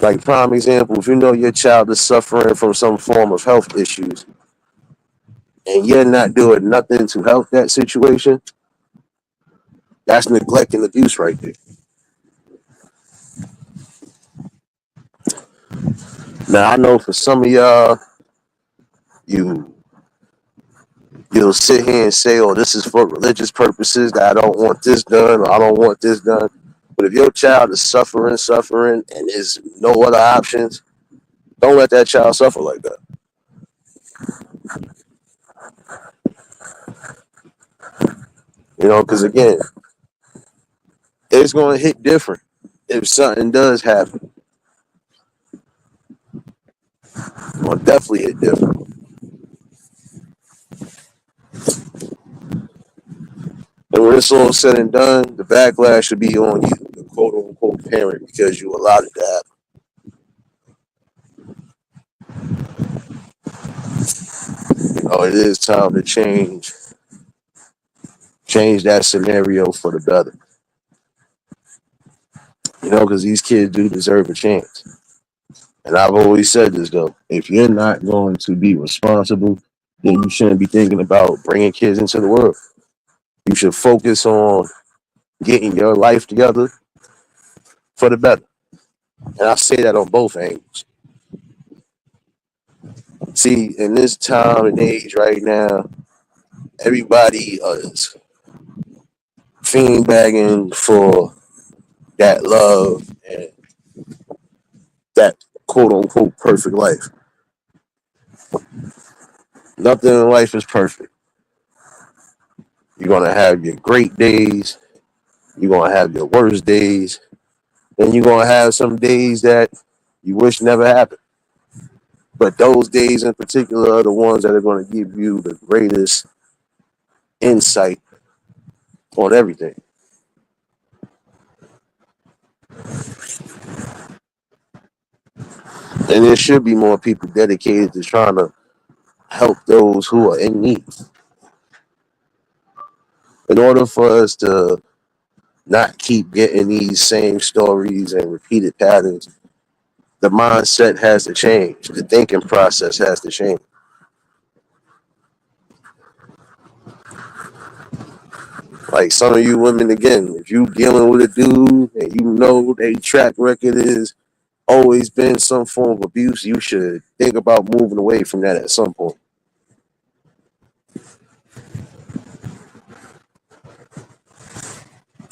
Like prime example, if you know your child is suffering from some form of health issues and you're not doing nothing to help that situation, that's neglect and abuse right there. Now I know for some of y'all, you You'll sit here and say, "Oh, this is for religious purposes. That I don't want this done. Or I don't want this done." But if your child is suffering, and there's no other options, don't let that child suffer like that. Because again, it's going to hit different if something does happen. It's going to definitely hit different. And when it's all said and done, the backlash should be on you, the quote unquote parent, because you allowed it to happen. It is time to change that scenario for the better. Because these kids do deserve a chance. And I've always said this though: if you're not going to be responsible, then you shouldn't be thinking about bringing kids into the world. You should focus on getting your life together for the better. And I say that on both angles. See, in this time and age right now, everybody is fiend bagging for that love and that quote unquote perfect life. Nothing in life is perfect. You're gonna have your great days, you're gonna have your worst days, and you're gonna have some days that you wish never happened. But those days in particular are the ones that are gonna give you the greatest insight on everything. And there should be more people dedicated to trying to help those who are in need. In order for us to not keep getting these same stories and repeated patterns, the mindset has to change. The thinking process has to change. Like some of you women, again, if you dealing with a dude and you know their track record is always been some form of abuse, you should think about moving away from that at some point.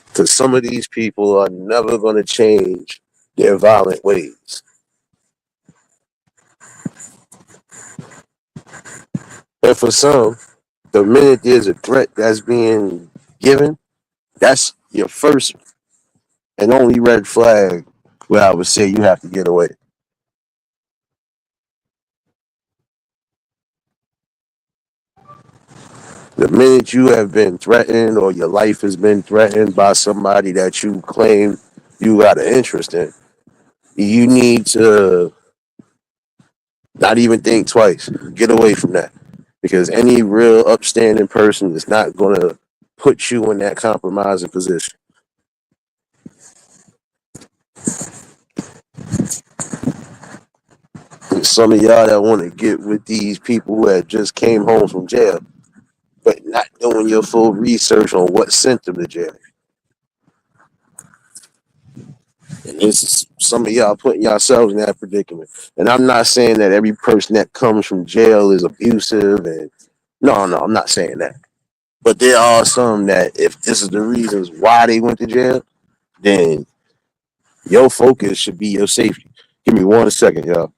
Because some of these people are never going to change their violent ways. And for some, the minute there's a threat that's being given, that's your first and only red flag where I would say you have to get away. The minute you have been threatened or your life has been threatened by somebody that you claim you got an interest in, you need to not even think twice. Get away from that. Because any real upstanding person is not going to put you in that compromising position. And some of y'all that want to get with these people who had just came home from jail, but not doing your full research on what sent them to jail. And this is some of y'all putting yourselves in that predicament. And I'm not saying that every person that comes from jail is abusive and no, I'm not saying that. But there are some that if this is the reasons why they went to jail, then your focus should be your safety. Give me 1 second, y'all.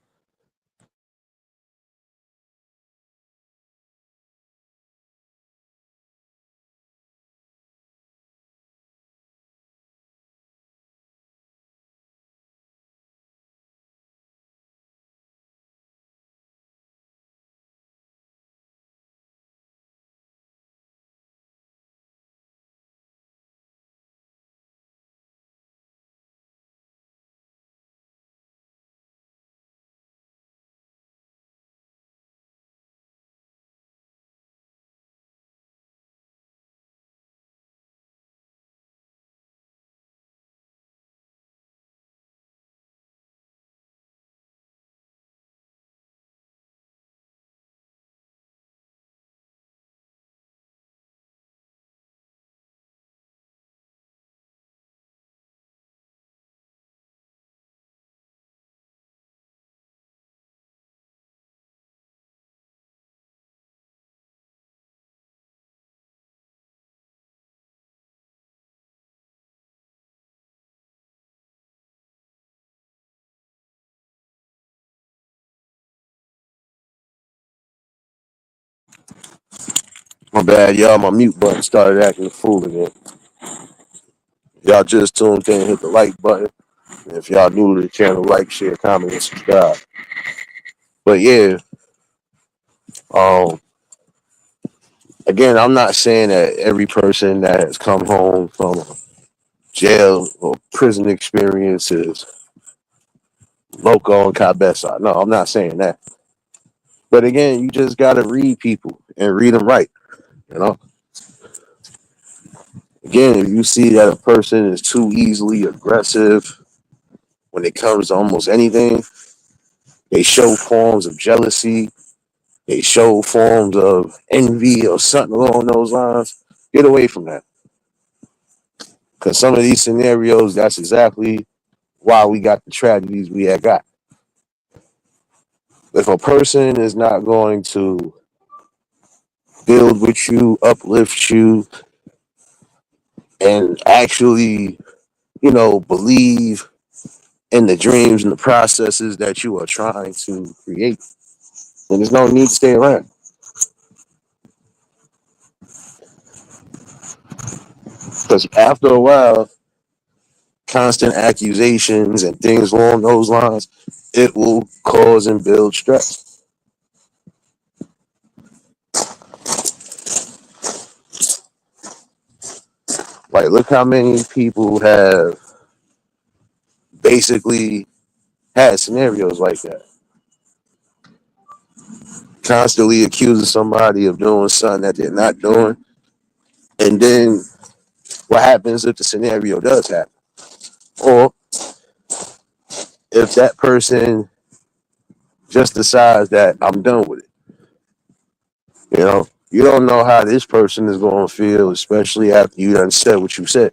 My bad, y'all. My mute button started acting a fool again. Y'all just tuned in, hit the like button. And if y'all new to the channel, like, share, comment, and subscribe. But yeah, um, again, I'm not saying that every person that has come home from a jail or prison experience is loco and cabeza. No, I'm not saying that. But again, you just gotta read people and read them right. You know, again, if you see that a person is too easily aggressive when it comes to almost anything, they show forms of jealousy, they show forms of envy or something along those lines. Get away from that. Because some of these scenarios, that's exactly why we got the tragedies we have got. If a person is not going to build with you, uplift you, and actually, believe in the dreams and the processes that you are trying to create, then there's no need to stay around. Because after a while, constant accusations and things along those lines, it will cause and build stress. Like, look how many people have basically had scenarios like that. Constantly accusing somebody of doing something that they're not doing. And then what happens if the scenario does happen? Or if that person just decides that I'm done with it. You don't know how this person is going to feel, especially after you done said what you said.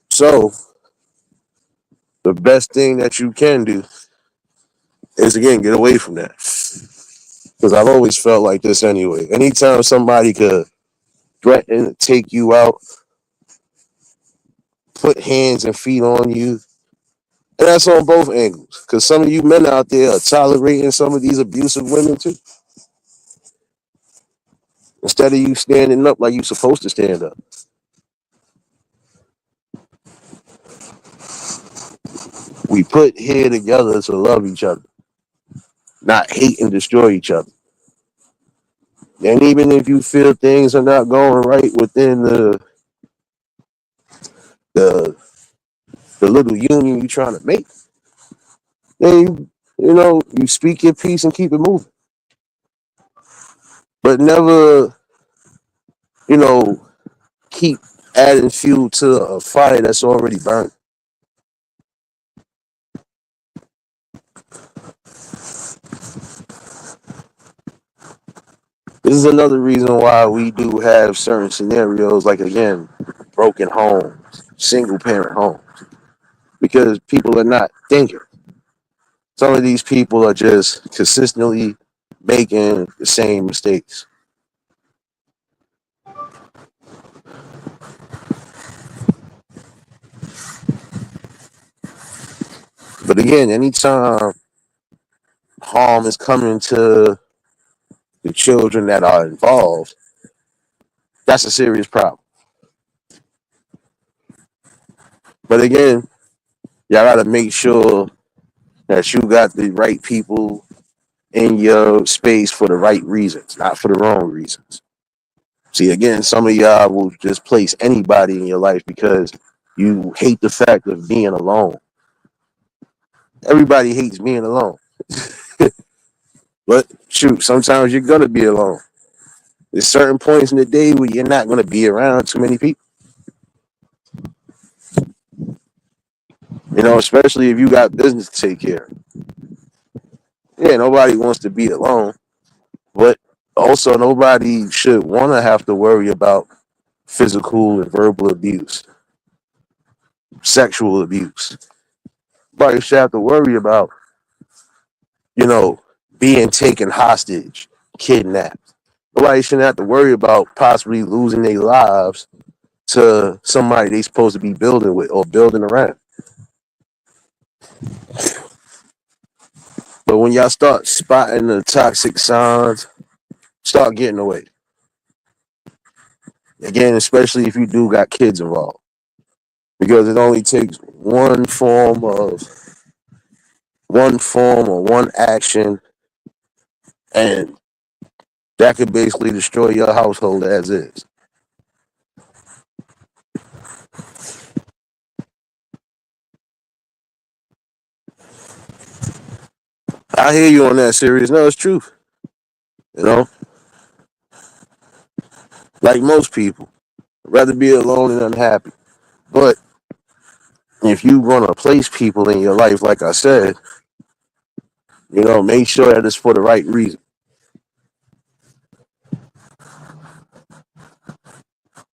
So the best thing that you can do is, again, get away from that. Because I've always felt like this anyway. Anytime somebody could threaten to take you out, put hands and feet on you, and that's on both angles. Because some of you men out there are tolerating some of these abusive women too. Instead of you standing up like you're supposed to stand up. We put here together to love each other, not hate and destroy each other. And even if you feel things are not going right within the, the little union you're trying to make, then you speak your piece and keep it moving. But never, you know, keep adding fuel to a fire that's already burning. This is another reason why we do have certain scenarios, like, again, broken homes, single parent homes, because people are not thinking. Some of these people are just consistently making the same mistakes. But again, anytime harm is coming to the children that are involved, that's a serious problem. But again, y'all got to make sure that you got the right people in your space for the right reasons, not for the wrong reasons. See, again, some of y'all will just place anybody in your life because you hate the fact of being alone. Everybody hates being alone. But shoot, sometimes you're going to be alone. There's certain points in the day where you're not going to be around too many people. Especially if you got business to take care of. Yeah, nobody wants to be alone. But also, nobody should want to have to worry about physical and verbal abuse, sexual abuse. Nobody should have to worry about, you know, being taken hostage, kidnapped. Nobody shouldn't have to worry about possibly losing their lives to somebody they supposed to be building with or building around. But when y'all start spotting the toxic signs, start getting away. Again, especially if you do got kids involved, because it only takes one form or one action, and that could basically destroy your household as is. I hear you on that serious. No, it's truth. You know, like most people, I'd rather be alone and unhappy. But if you want to place people in your life, like I said, make sure that it's for the right reason.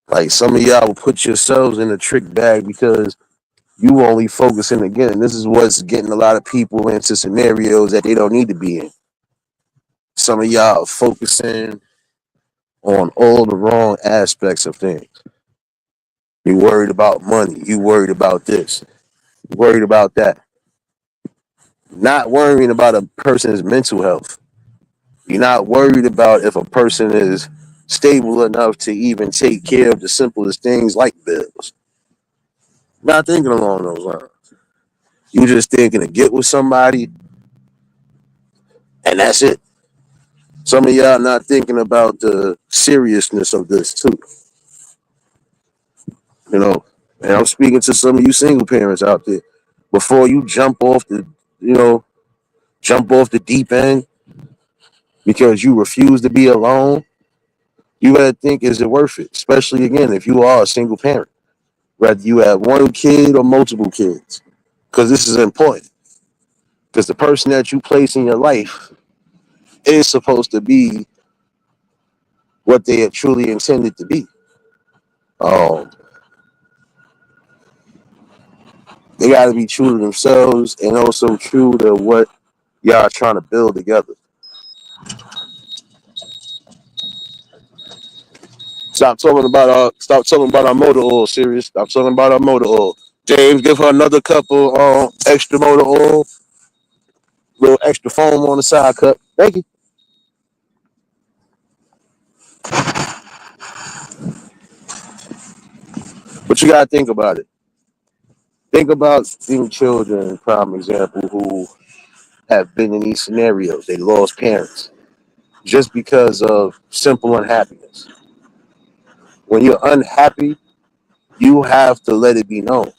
Like some of y'all will put yourselves in a trick bag because you only focusing again. And this is what's getting a lot of people into scenarios that they don't need to be in. Some of y'all are focusing on all the wrong aspects of things. You worried about money. You worried about this. You worried about that. Not worrying about a person's mental health. You're not worried about if a person is stable enough to even take care of the simplest things like bills. Not thinking along those lines. You just thinking to get with somebody and that's it. Some of y'all not thinking about the seriousness of this too. You know, and I'm speaking to some of you single parents out there. Before you you know, jump off the deep end because you refuse to be alone, you gotta think, is it worth it? Especially again, if you are a single parent, whether you have one kid or multiple kids, because this is important. Because the person that you place in your life is supposed to be what they are truly intended to be. Um, they got to be true to themselves and also true to what y'all are trying to build together. Stop talking about our motor oil, serious. Stop talking about our motor oil. James, give her another cup of extra motor oil, little extra foam on the side cup. Thank you. But you gotta think about it. Think about these children, prime example, who have been in these scenarios. They lost parents just because of simple unhappiness. When you're unhappy, you have to let it be known.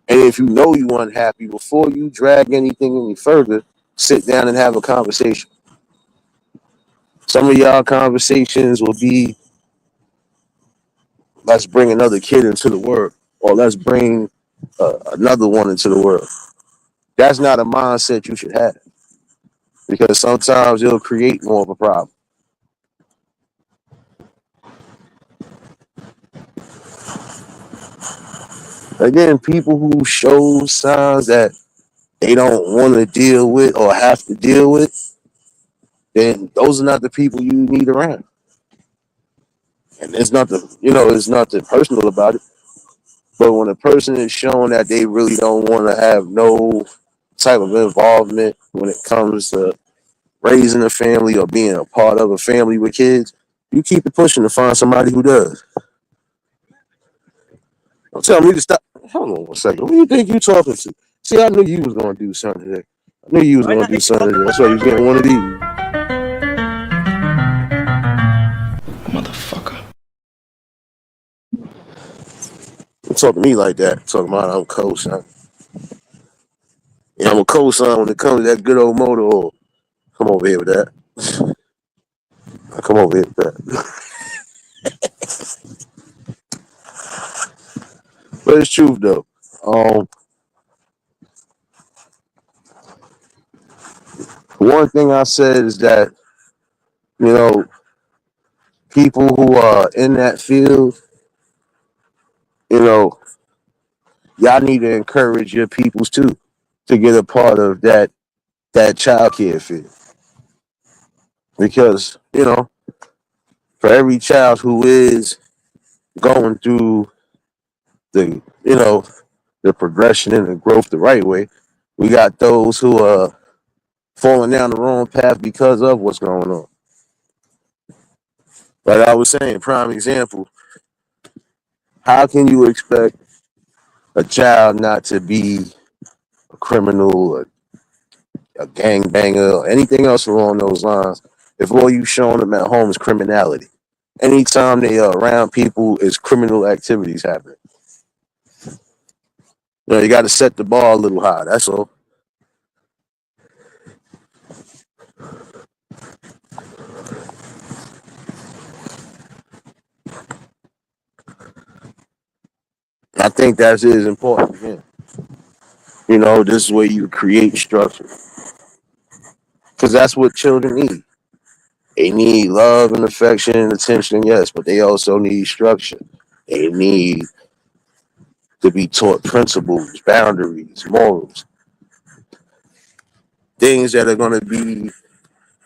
And if you know you're unhappy, before you drag anything any further, sit down and have a conversation. Some of y'all conversations will be, let's bring another kid into the world, or let's bring another one into the world. That's not a mindset you should have, because sometimes it'll create more of a problem. Again, people who show signs that they don't want to deal with or have to deal with, then those are not the people you need around. And it's nothing personal about it. But when a person is showing that they really don't want to have no type of involvement when it comes to raising a family or being a part of a family with kids, you keep it pushing to find somebody who does. Don't tell me to stop. Hold on one second. Who do you think you talking to? See, I knew you was gonna do something today. I knew you was gonna do something today. That's why you was getting one of these. Motherfucker. Don't talk to me like that. Talking about I'm co-sign. Yeah, I'm a co-sign when it comes to that good old motor oil. Come over here with that. Come over here with that. But it's truth though. Um, One thing I said is that you know people who are in that field, you know, y'all need to encourage your peoples too to get a part of that child care field, because for every child who is going through the the progression and the growth the right way, we got those who are falling down the wrong path because of what's going on. Like I was saying, prime example, how can you expect a child not to be a criminal, a gang banger, or anything else along those lines if all you showing them at home is criminality? Anytime they are around people, is criminal activities happening. You got to set the bar a little high. That's all. I think that is important. Again. This is where you create structure because that's what children need. They need love and affection and attention, yes, but they also need structure. They need to be taught principles, boundaries, morals, things that are going to be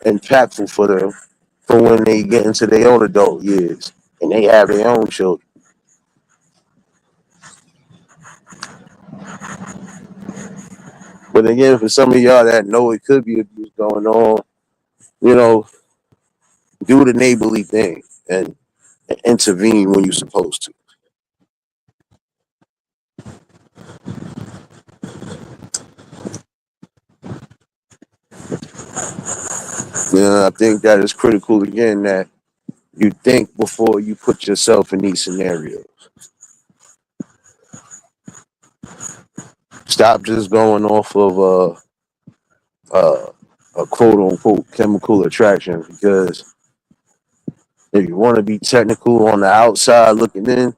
impactful for them for when they get into their own adult years and they have their own children. But again, for some of y'all that know it could be abuse going on, you know, do the neighborly thing and intervene when you're supposed to. I think that is critical again that you think before you put yourself in these scenarios. Stop just going off of a quote unquote chemical attraction because if you want to be technical on the outside looking in,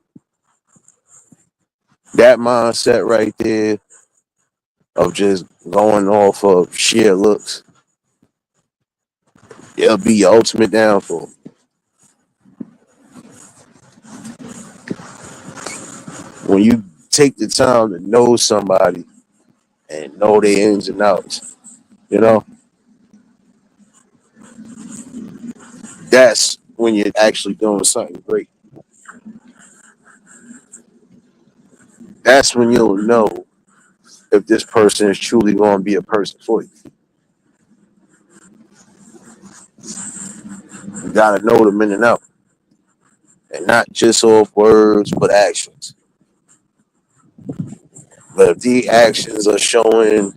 that mindset right there of just going off of sheer looks, it'll be your ultimate downfall. When you take the time to know somebody and know their ins and outs, you know, that's when you're actually doing something great. That's when you'll know if this person is truly going to be a person for you. You got to know them in and out, and not just off words, but actions. But if the actions are showing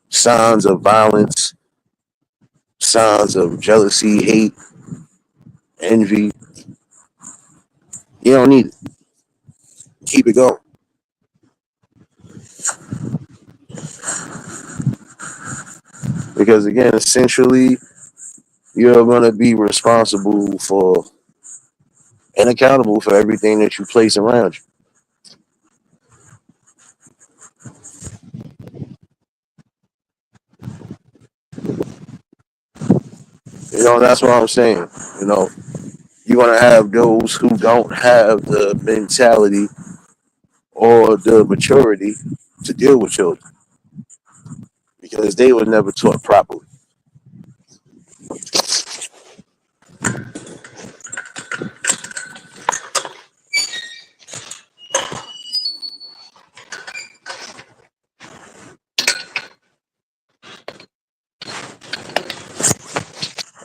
signs of violence, signs of jealousy, hate, envy, you don't need it. Keep it going. Because again, essentially, you're going to be responsible for and accountable for everything that you place around you. That's what I'm saying. You know, you're going to have those who don't have the mentality or the maturity to deal with children because they were never taught properly.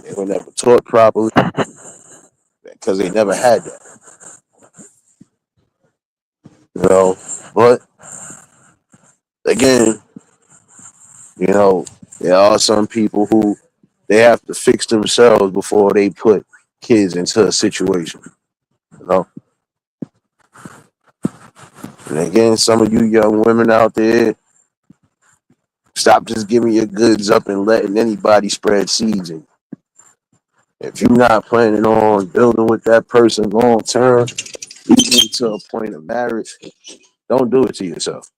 They were never taught properly because they never had that. You know, but again, you know, there are some people who they have to fix themselves before they put kids into a situation. You know, and again, some of you young women out there, stop just giving your goods up and letting anybody spread seeds. And if you're not planning on building with that person long term, even to a point of marriage, don't do it to yourself.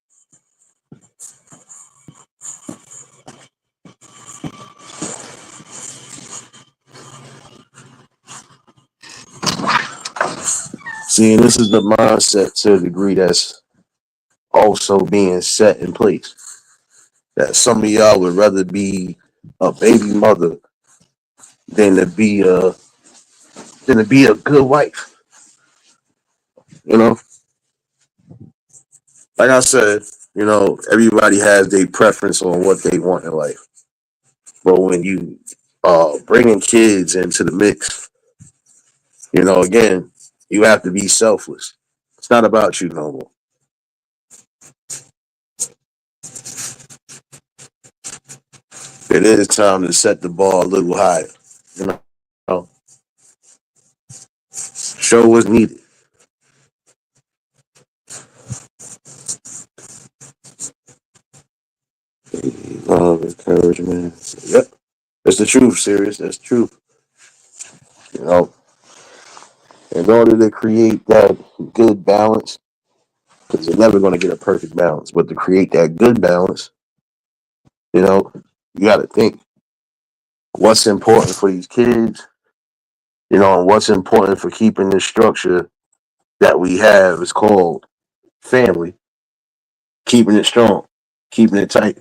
See, and this is the mindset to a degree that's also being set in place. That some of y'all would rather be a baby mother than to be a good wife. You know, like I said, everybody has their preference on what they want in life. But when you bringing kids into the mix, Again, you have to be selfless. It's not about you no more. It is time to set the bar a little higher. You know, show what's needed. Love, encouragement. Yep, that's the truth. Serious, that's the truth. You know, in order to create that good balance, because you're never going to get a perfect balance, but to create that good balance, you know, you got to think what's important for these kids, and what's important for keeping this structure that we have is called family, keeping it strong, keeping it tight.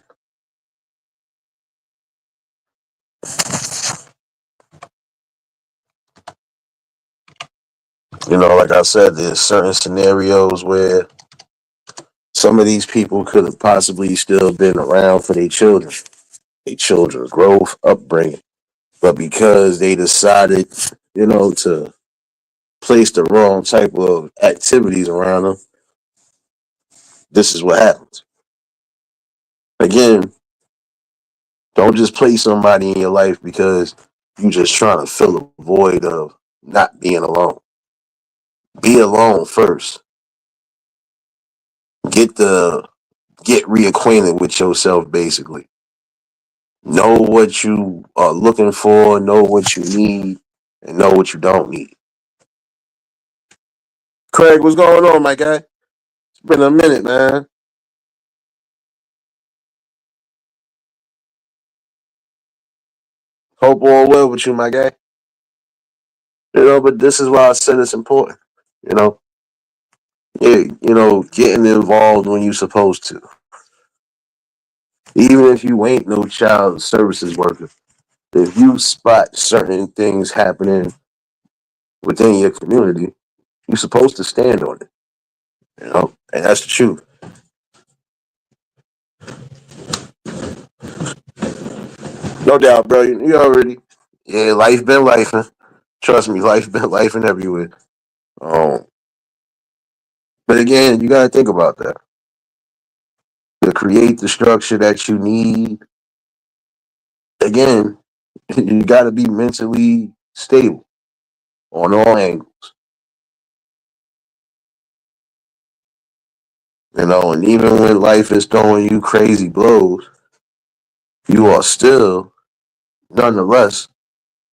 Like I said, there's certain scenarios where some of these people could have possibly still been around for their children's growth, upbringing. But because they decided, to place the wrong type of activities around them, this is what happens. Again, don't just place somebody in your life because you just trying to fill a void of not being alone. Be alone first. Get the get reacquainted with yourself basically. Know what you are looking for, know what you need, and know what you don't need. Craig, what's going on, my guy? It's been a minute, man. Hope all well with you, my guy. But this is why I said it's important. You know, yeah, getting involved when you're supposed to. Even if you ain't no child services worker, if you spot certain things happening within your community, you're supposed to stand on it. And that's the truth. No doubt, bro. You already, yeah, life been life. Trust me, life been life and everywhere. Um, but again, you gotta think about that. To create the structure that you need, again, you gotta be mentally stable on all angles. And even when life is throwing you crazy blows, you are still, nonetheless,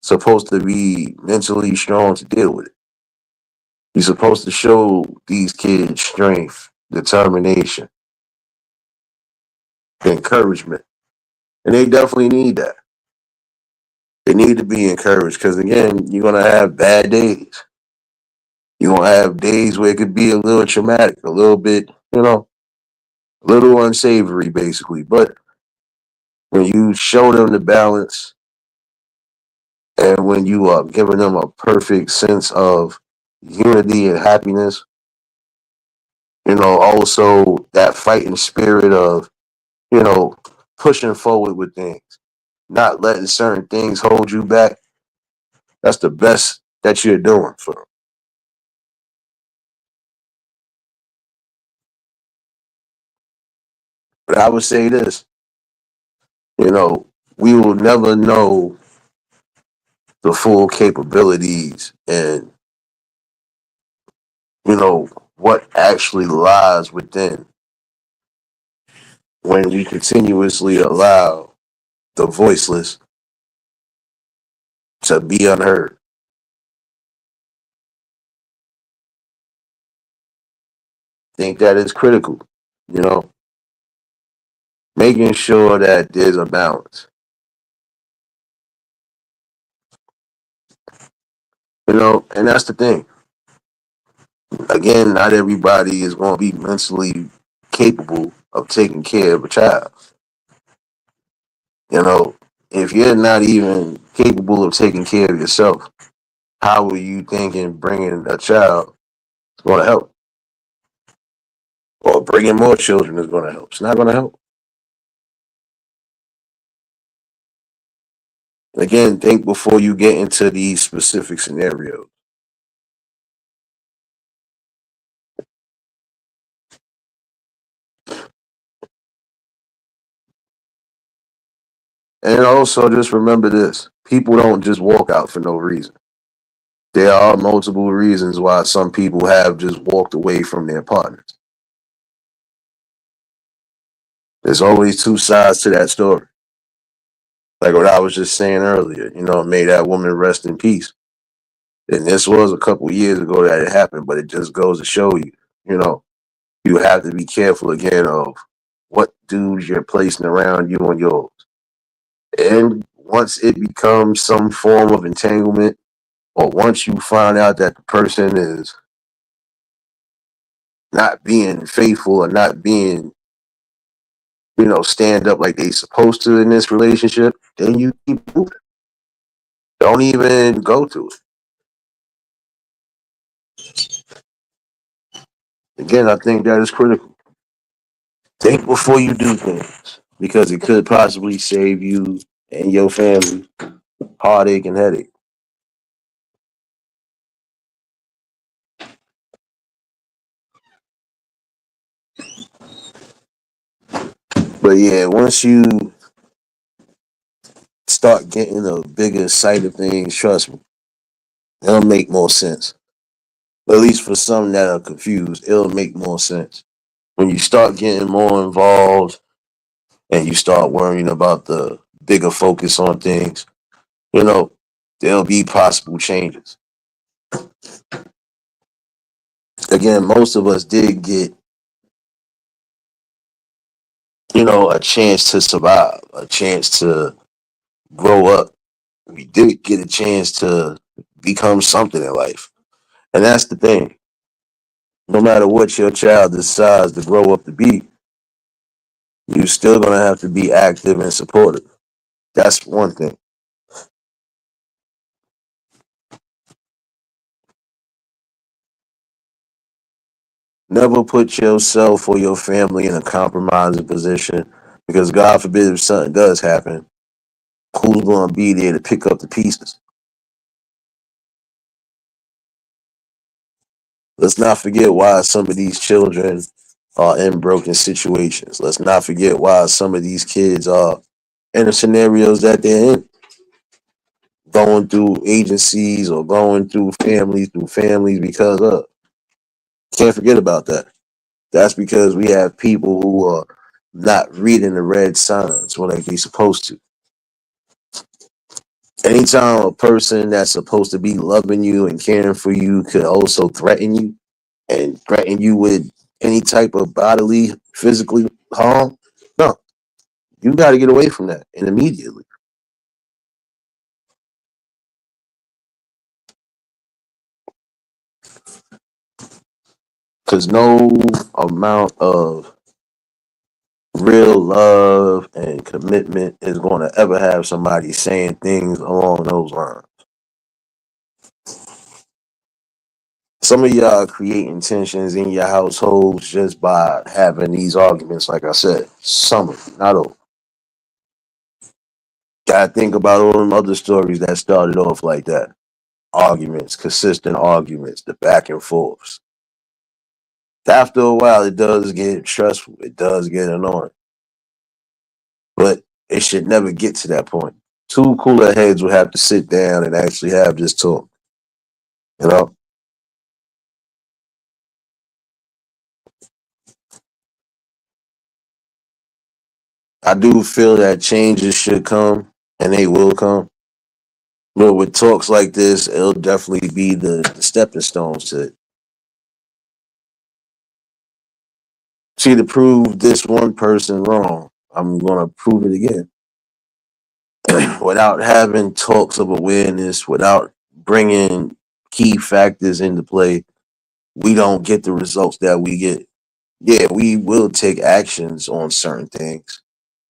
supposed to be mentally strong to deal with it. You're supposed to show these kids strength, determination, encouragement. And they definitely need that. They need to be encouraged because, again, you're going to have bad days. You're going to have days where it could be a little traumatic, a little bit, a little unsavory, basically. But when you show them the balance and when you are giving them a perfect sense of unity and happiness, also that fighting spirit of, you know, pushing forward with things, not letting certain things hold you back. That's the best that you're doing for them. But I would say this, you know, we will never know the full capabilities and, you know, what actually lies within when we continuously allow the voiceless to be unheard. Think that is critical, you know, making sure that there's a balance, and that's the thing. Again, not everybody is going to be mentally capable of taking care of a child. You know, if you're not even capable of taking care of yourself, how are you thinking bringing a child is going to help? Or bringing more children is going to help? It's not going to help. Again, think before you get into these specific scenarios. And also just remember this. People don't just walk out for no reason. There are multiple reasons why some people have just walked away from their partners. There's always two sides to that story. Like what I was just saying earlier, may that woman rest in peace. And this was a couple years ago that it happened, but it just goes to show you, you know, you have to be careful again of what dudes you're placing around you and yours. And once it becomes some form of entanglement, or once you find out that the person is not being faithful or not being, stand up like they supposed to in this relationship, then you keep moving. Don't even go to it. Again, I think that is critical. Think before you do things because it could possibly save you and your family heartache and headache. But yeah, once you start getting a bigger sight of things, trust me, it'll make more sense. At least for some that are confused, it'll make more sense. When you start getting more involved and you start worrying about the bigger focus on things, you know, there'll be possible changes. Again, most of us did get, a chance to survive, a chance to grow up. We did get a chance to become something in life. And that's the thing. No matter what your child decides to grow up to be, you're still going to have to be active and supportive. That's one thing. Never put yourself or your family in a compromising position because God forbid if something does happen, who's going to be there to pick up the pieces? Let's not forget why some of these children are in broken situations. Let's not forget why some of these kids are in the scenarios that they're in, going through agencies or going through families because of. Can't forget about that. That's because we have people who are not reading the red signs when they be supposed to. Anytime a person that's supposed to be loving you and caring for you could also threaten you and threaten you with any type of bodily, physically harm, no, you got to get away from that and immediately. Because no amount of real love and commitment is going to ever have somebody saying things along those lines. Some of y'all are creating tensions in your households just by having these arguments, like I said. Some of them, not all. Gotta think about all them other stories that started off like that. Arguments, consistent arguments, the back and forths. After a while, it does get stressful. It does get annoying. But it should never get to that point. Two cooler heads would have to sit down and actually have this talk. You know, I do feel that changes should come and they will come. But with talks like this, it'll definitely be the stepping stones to it. See, to prove this one person wrong, I'm going to prove it again. Without having talks of awareness, without bringing key factors into play, we don't get the results that we get. Yeah, we will take actions on certain things,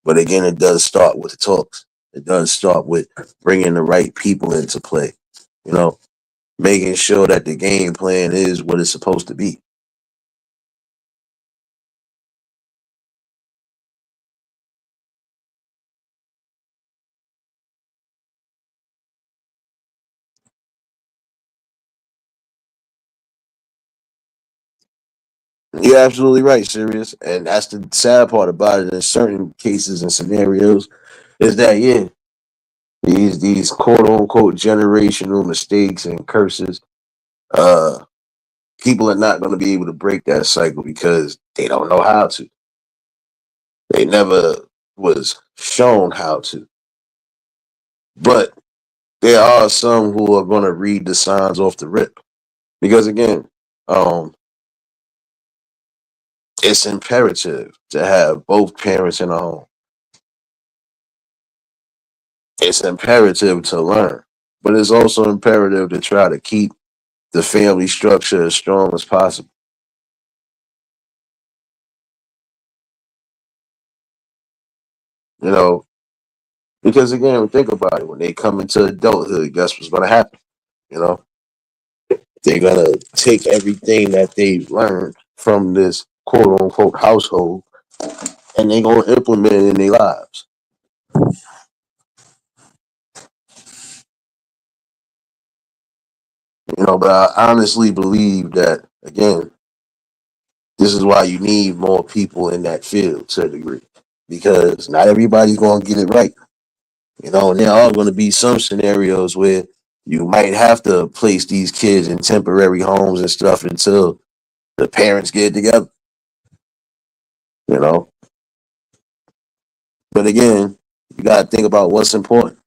but again, it does start with the talks. It does start with bringing the right people into play. You know, making sure that the game plan is what it's supposed to be. You're absolutely right, serious, and that's the sad part about it. In certain cases and scenarios, is that yeah, these quote unquote generational mistakes and curses, uh, people are not going to be able to break that cycle because they don't know how to. They never was shown how to. But there are some who are going to read the signs off the rip because again, um, it's imperative to have both parents in the home. It's imperative to learn, but it's also imperative to try to keep the family structure as strong as possible. You know, because again, think about it. When they come into adulthood, guess what's going to happen? You know, they're going to take everything that they've learned from this quote unquote household and they're going to implement it in their lives. You know, but I honestly believe that, again, this is why you need more people in that field to a degree because not everybody's going to get it right. You know, and there are going to be some scenarios where you might have to place these kids in temporary homes and stuff until the parents get together. You know, but again, you got to think about what's important.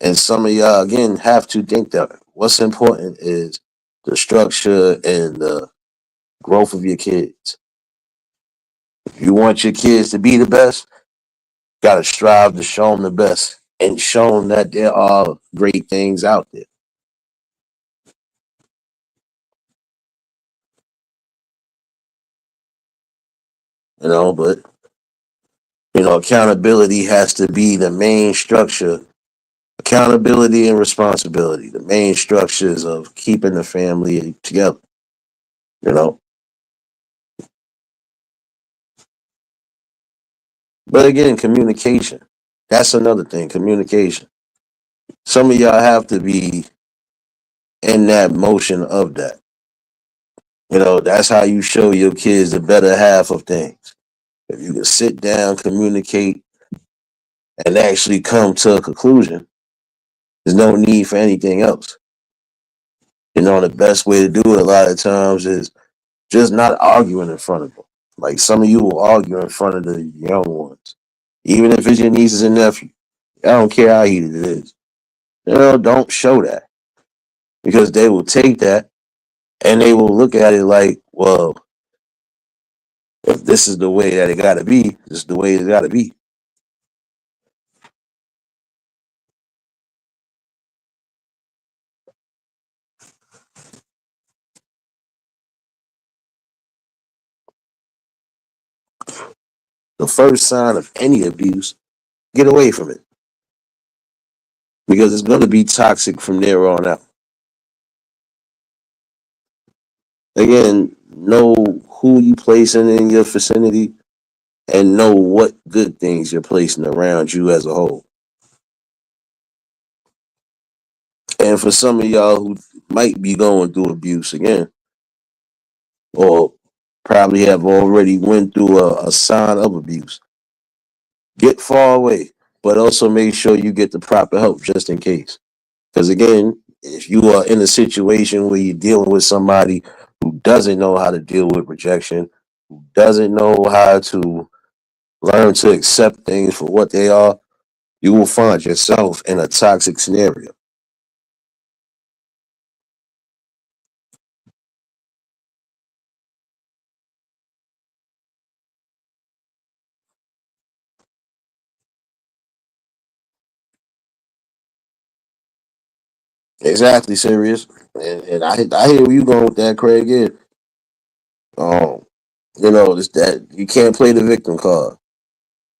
And some of y'all again have to think that what's important is the structure and the growth of your kids. If you want your kids to be the best, got to strive to show them the best and show them that there are great things out there. You know, but accountability has to be the main structure. Accountability and responsibility, the main structures of keeping the family together. You know, but again, communication. That's another thing. Communication. Some of y'all have to be in that motion of that. You know, that's how you show your kids the better half of things. If you can sit down, communicate, and actually come to a conclusion, there's no need for anything else. You know, the best way to do it a lot of times is just not arguing in front of them. Like some of you will argue in front of the young ones, even if it's your nieces and nephews. I don't care how heated it is. You know, don't show that because they will take that and they will look at it like, well, if this is the way that it got to be, this is the way it got to be. The first sign of any abuse, get away from it because it's going to be toxic from there on out. Again, know who you placing in your vicinity and know what good things you're placing around you as a whole. And for some of y'all who might be going through abuse again, or probably have already went through a sign of abuse, get far away, but also make sure you get the proper help just in case. Because again, if you are in a situation where you're dealing with somebody who doesn't know how to deal with rejection, who doesn't know how to learn to accept things for what they are, you will find yourself in a toxic scenario. Exactly, serious. And I hear where you going with that, Craig. Yeah. Um, it's that you can't play the victim card.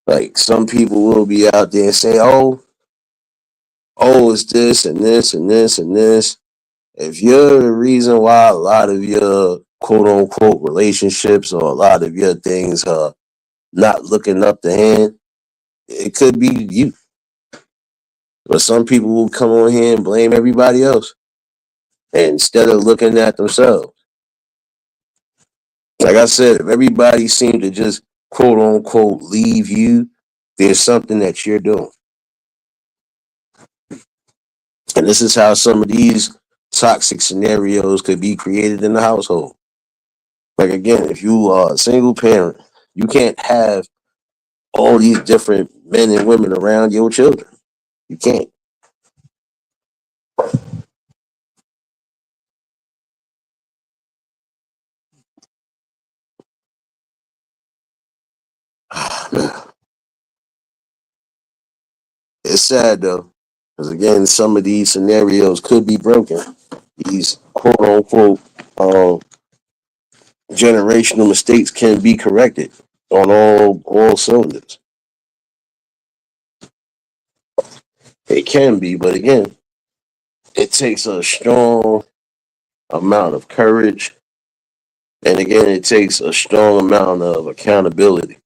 Like some people will be out there and say, it's this and this and this and this. If you're the reason why a lot of your quote unquote relationships or a lot of your things are not looking up to hand, it could be you. But some people will come on here and blame everybody else instead of looking at themselves. Like I said, if everybody seemed to just quote unquote leave you, there's something that you're doing. And this is how some of these toxic scenarios could be created in the household. Like again, if you are a single parent, you can't have all these different men and women around your children. You can't. It's sad though, because again, some of these scenarios could be broken. These quote unquote um, generational mistakes can be corrected on all cylinders. It can be, but again, it takes a strong amount of courage, and again, it takes a strong amount of accountability.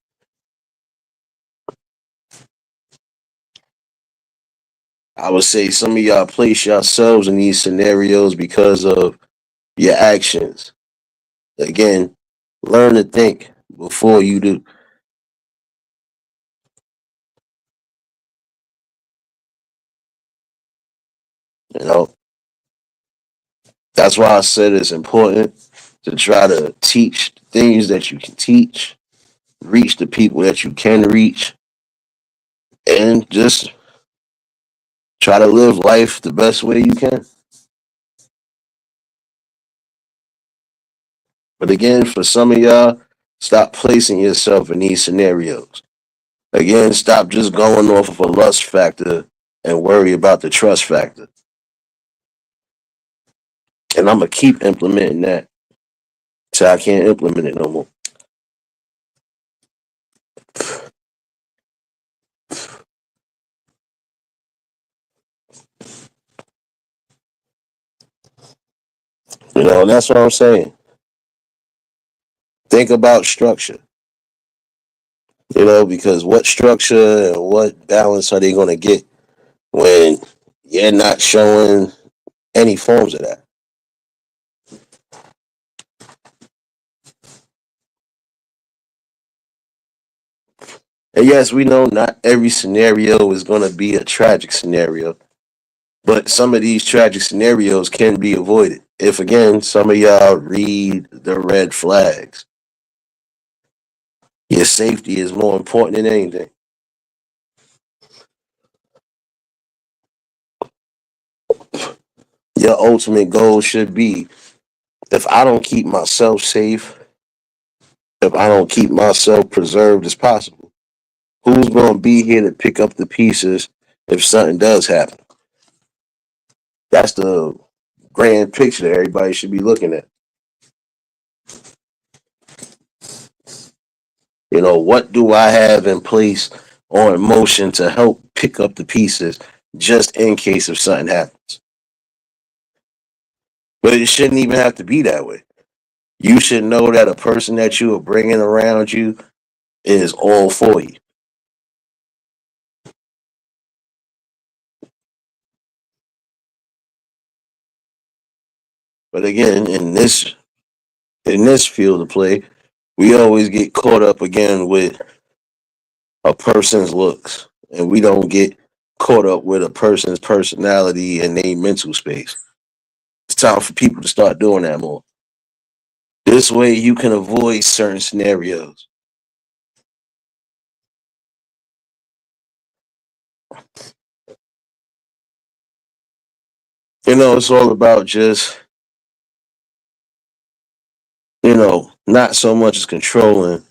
I would say some of y'all place yourselves in these scenarios because of your actions. Again, learn to think before you do. You know, that's why I said it's important to try to teach things that you can teach, reach the people that you can reach, and just try to live life the best way you can. But again, for some of y'all, stop placing yourself in these scenarios. Again, stop just going off of a lust factor and worry about the trust factor. And I'm gonna keep implementing that till I can't implement it no more. You know, and that's what I'm saying. Think about structure. You know, because what structure and what balance are they gonna get when you're not showing any forms of that? And yes, we know not every scenario is gonna be a tragic scenario. But some of these tragic scenarios can be avoided if, again, some of y'all read the red flags. Your safety is more important than anything. Your ultimate goal should be if I don't keep myself safe, if I don't keep myself preserved as possible, who's going to be here to pick up the pieces if something does happen? That's the grand picture that everybody should be looking at. You know, what do I have in place or in motion to help pick up the pieces just in case if something happens? But it shouldn't even have to be that way. You should know that a person that you are bringing around you is all for you. But again, in this field of play, we always get caught up again with a person's looks, and we don't get caught up with a person's personality and their mental space. It's time for people to start doing that more. This way, you can avoid certain scenarios. You know, it's all about just, not so much as controlling,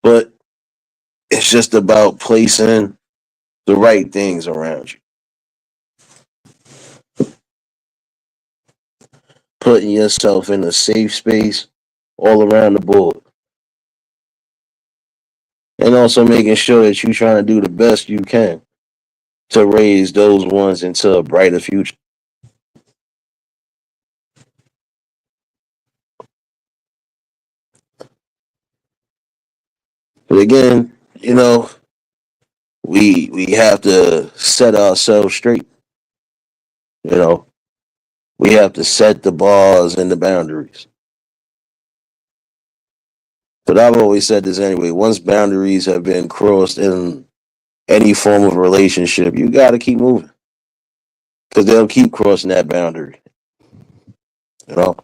but it's just about placing the right things around you, putting yourself in a safe space all around the board, and also making sure that you're trying to do the best you can to raise those ones into a brighter future. But again, we have to set ourselves straight. You know, we have to set the bars and the boundaries. But I've always said this anyway. Once boundaries have been crossed in any form of relationship, you got to keep moving. because they'll keep crossing that boundary. You know,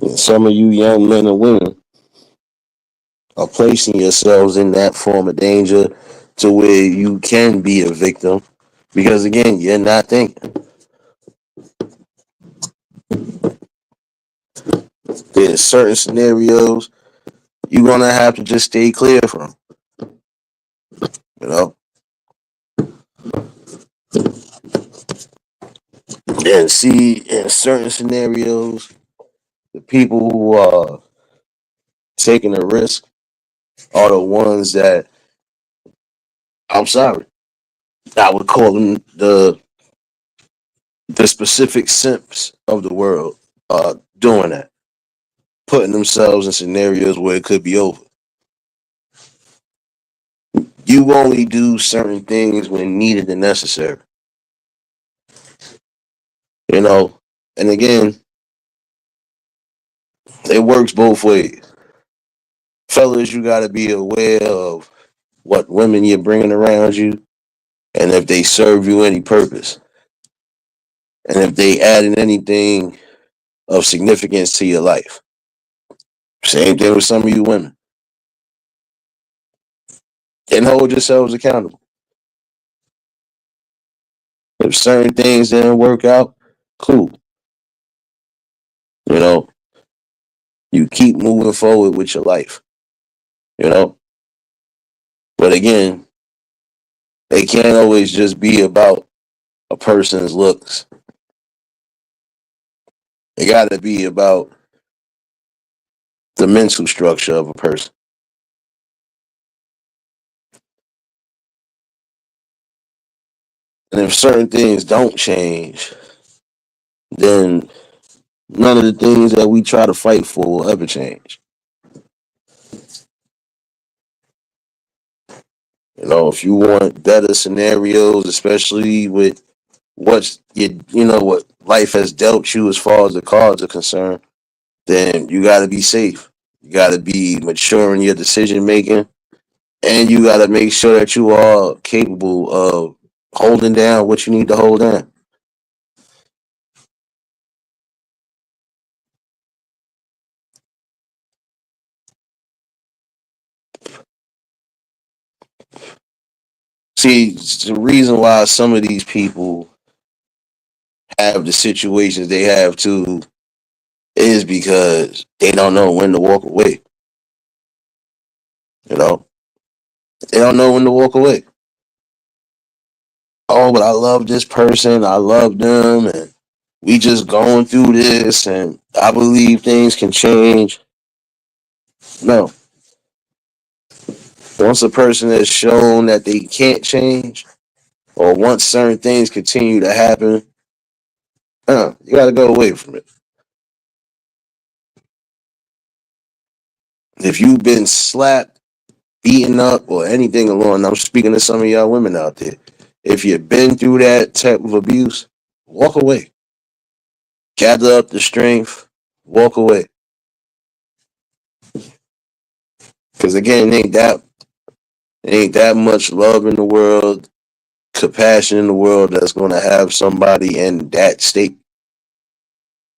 and some of you young men and women are placing yourselves in that form of danger to where you can be a victim because again, you're not thinking. There's certain scenarios you're gonna have to just stay clear from. You know, and see in certain scenarios, the people who are taking the risk are the ones that I'm sorry, I would call them the specific simps of the world doing that, putting themselves in scenarios where it could be over. You only do certain things when needed and necessary. You know, and again, it works both ways. Fellas, you got to be aware of what women you're bringing around you and if they serve you any purpose and if they added anything of significance to your life. Same thing with some of you women. And hold yourselves accountable. If certain things didn't work out, cool. You know, you keep moving forward with your life. You know, but again, they can't always just be about a person's looks. It got to be about the mental structure of a person. And if certain things don't change, then none of the things that we try to fight for will ever change. You know, if you want better scenarios, especially with what life has dealt you as far as the cards are concerned, then you got to be safe. You got to be mature in your decision making, and you got to make sure that you are capable of holding down what you need to hold down. See, the reason why some of these people have the situations they have too is because they don't know when to walk away. You know, they don't know when to walk away. Oh, but I love this person. I love them, and we just going through this, and I believe things can change. No, once a person has shown that they can't change, or once certain things continue to happen, you got to go away from it. If you've been slapped, beaten up, or anything along, I'm speaking to some of y'all women out there. If you've been through that type of abuse, walk away. Gather up the strength, walk away. Because again, it ain't that much love in the world, compassion in the world that's going to have somebody in that state.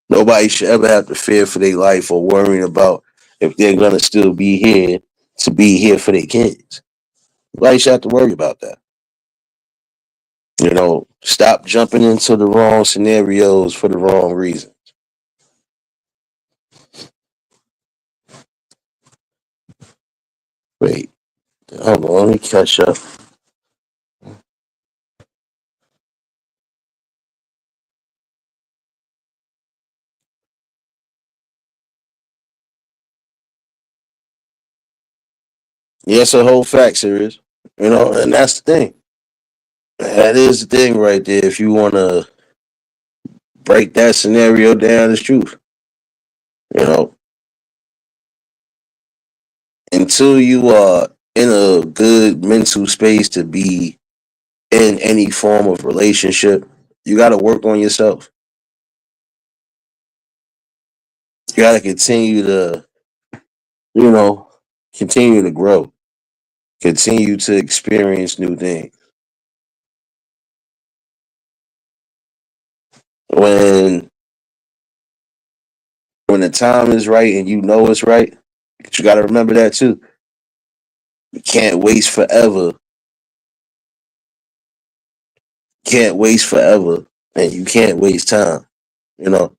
Nobody should ever have to fear for their life or worrying about if they're going to still be here to be here for their kids. Nobody should have to worry about that. You know, stop jumping into the wrong scenarios for the wrong reason. Wait, hold on, let me catch up. Yes, a whole fact series. You know, and that's the thing. That is the thing right there. If you want to break that scenario down, it's truth. You know, until you are in a good mental space to be in any form of relationship, you got to work on yourself. You got to continue to, you know, continue to grow. Continue to experience new things. When when the time is right and you know it's right, but you got to remember that too. You can't waste forever. Can't waste forever, and you can't waste time. You know,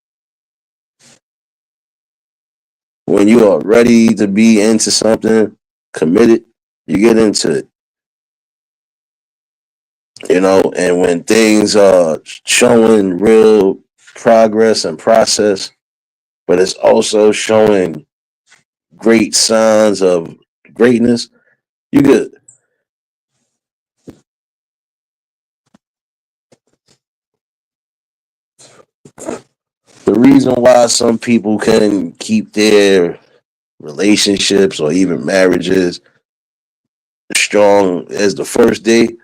when you are ready to be into something, committed, you get into it. You know, and when things are showing real progress and process, but it's also showing great signs of greatness, you good. The reason why some people can keep their relationships or even marriages strong as the first date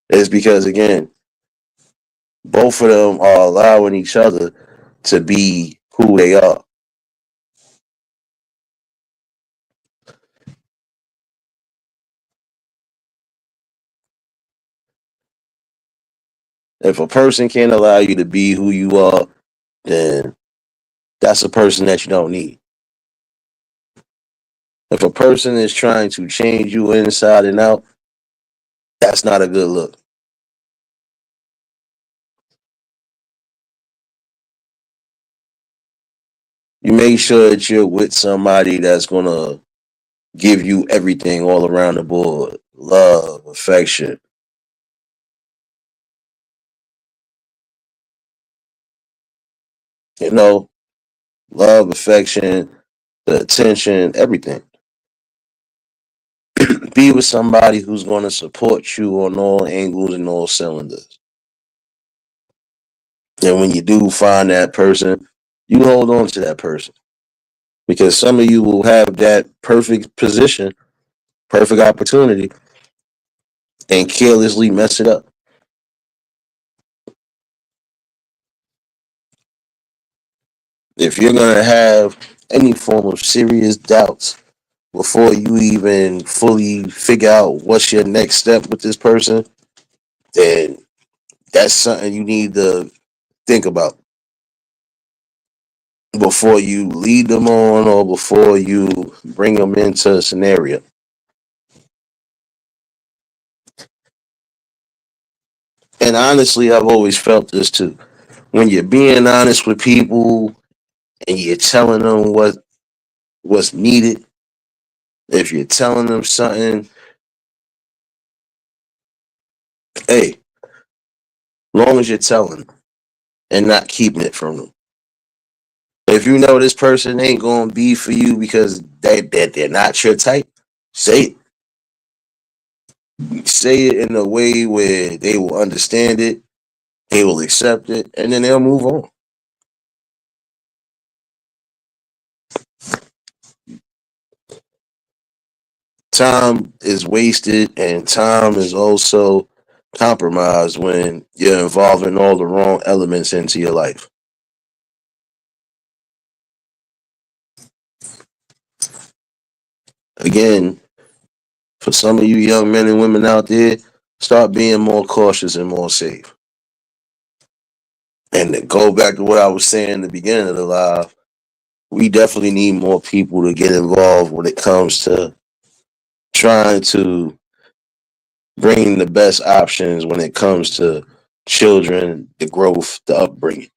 is because, again, both of them are allowing each other to be who they are. If a person can't allow you to be who you are, then that's a person that you don't need. If a person is trying to change you inside and out, that's not a good look. You make sure that you're with somebody that's gonna give you everything all around the board: love, affection, you know, love, affection, the attention, everything. Be with somebody who's gonna support you on all angles and all cylinders. And when you do find that person, you hold on to that person because some of you will have that perfect position, perfect opportunity, and carelessly mess it up. If you're gonna have any form of serious doubts before you even fully figure out what's your next step with this person, then that's something you need to think about before you lead them on or before you bring them into a scenario. And honestly, I've always felt this too. When you're being honest with people and you're telling them what's needed, if you're telling them something, hey, long as you're telling them and not keeping it from them. If you know this person ain't gonna be for you because they're not your type, say it. Say it in a way where they will understand it, they will accept it, and then they'll move on. Time is wasted and time is also compromised when you're involving all the wrong elements into your life. Again, for some of you young men and women out there, start being more cautious and more safe. And to go back to what I was saying in the beginning of the live, we definitely need more people to get involved when it comes to trying to bring the best options when it comes to children, the growth, the upbringing.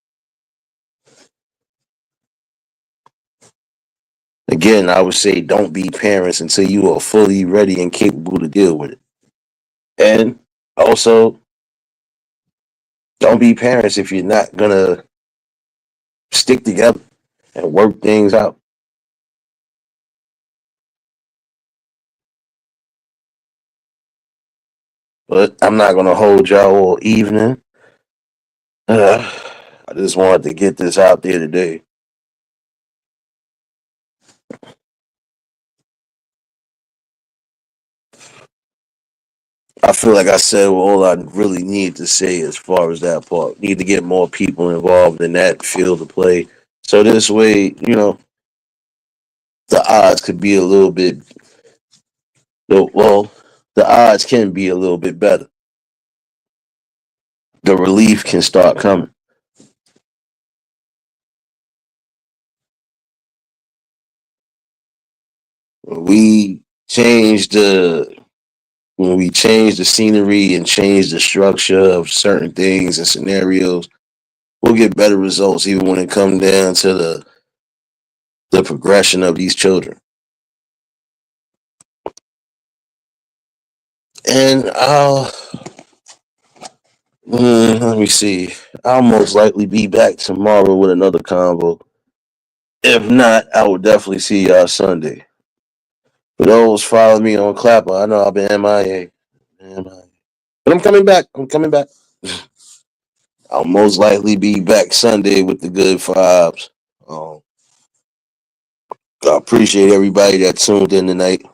Again, I would say don't be parents until you are fully ready and capable to deal with it. And also, don't be parents if you're not gonna stick together and work things out. But I'm not gonna hold y'all all evening. I just wanted to get this out there today. I feel like I said all I really need to say as far as that part. Need to get more people involved in that field of play. So this way, the odds could be a little bit, well, the odds can be a little bit better. The relief can start coming. When we change the when we change the scenery and change the structure of certain things and scenarios, we'll get better results even when it comes down to the progression of these children. And let me see. I'll most likely be back tomorrow with another convo. If not, I will definitely see y'all Sunday. For those following me on Clapper, I know I've been MIA. But I'm coming back. I'm coming back. I'll most likely be back Sunday with the good vibes. Um, I appreciate everybody that tuned in tonight.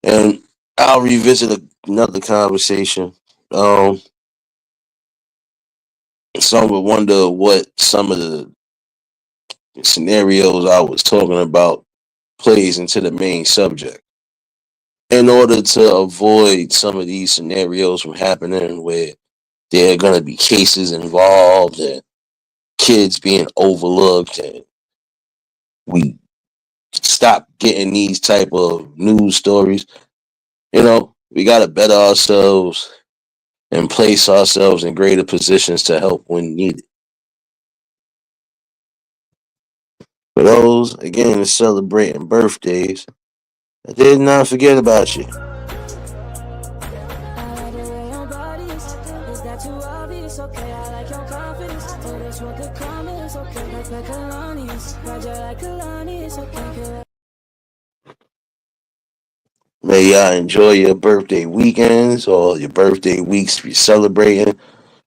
And I'll revisit another conversation. Um, some would wonder what some of the scenarios I was talking about plays into the main subject. In order to avoid some of these scenarios from happening where there are going to be cases involved and kids being overlooked and we stop getting these type of news stories, we got to better ourselves and place ourselves in greater positions to help when needed. For those, again, celebrating birthdays, I did not forget about you. May y'all enjoy your birthday weekends or your birthday weeks you're celebrating.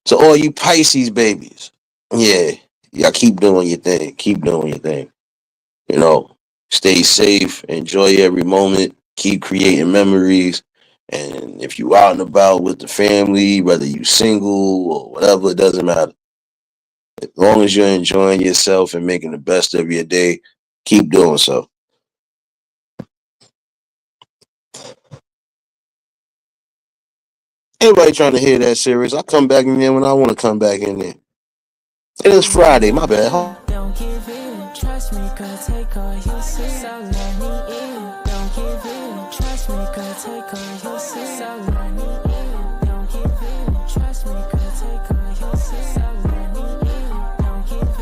To all you Pisces babies, yeah, y'all keep doing your thing. Keep doing your thing. You know, stay safe, enjoy every moment, keep creating memories. And if you out and about with the family, whether you single or whatever, it doesn't matter. As long as you're enjoying yourself and making the best of your day, keep doing so. Everybody trying to hear that series, I come back in there when I want to come back in there. It is Friday, my bad. Don't give in, trust me, cause take all you see. So let me in. Don't give in, trust me, cause take all you see. So let me in. Don't give in, trust me, cause take all you see. So let me in. Don't give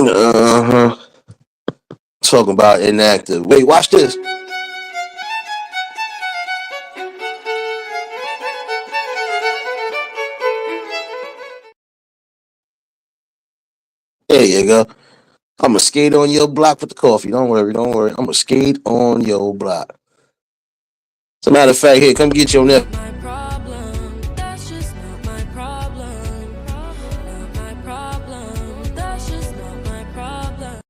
in. Uh-huh. Talking about inactive. Wait, watch this. There you go. I'm going to skate on your block with the coffee. Don't worry, don't worry. I'm going to skate on your block. As a matter of fact, here, come get your nephew. My problem, that's just not my problem. Not my problem, that's just not my problem.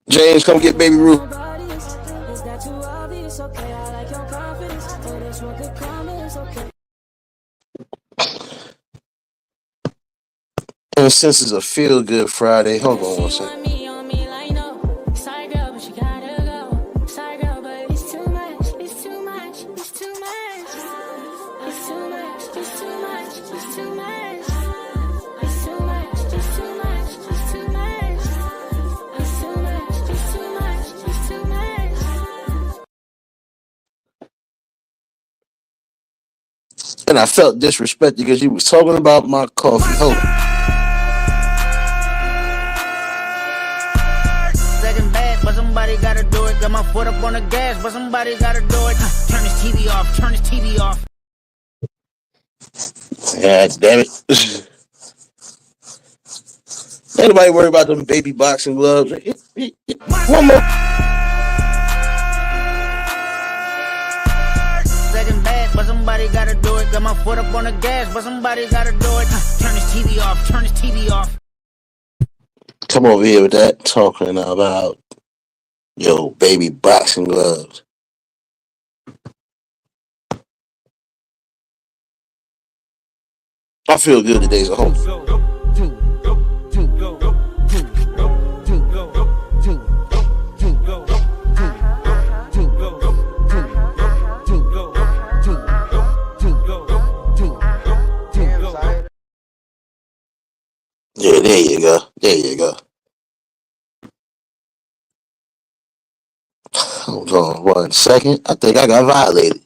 James, come get baby Ruth. Is that too obvious? Okay, I like your confidence. Oh, that's what good comments, okay. And since it's a feel good Friday, hold on one second. And I felt disrespected because you was talking about my coffee. Hold on. Second bad, but somebody gotta do it. Got my foot up on the gas, but somebody gotta do it. Turn this TV off, turn this TV off. Yeah, damn it. Anybody worry about them baby boxing gloves? One more. Second bad, but somebody gotta do it. Got my foot up on the gas, but somebody gotta do it. Turn this TV off, turn this TV off. Come over here with that talking about yo baby boxing gloves. I feel good today as a whole. you go. There you go. Hold on 1 second. I think I got violated.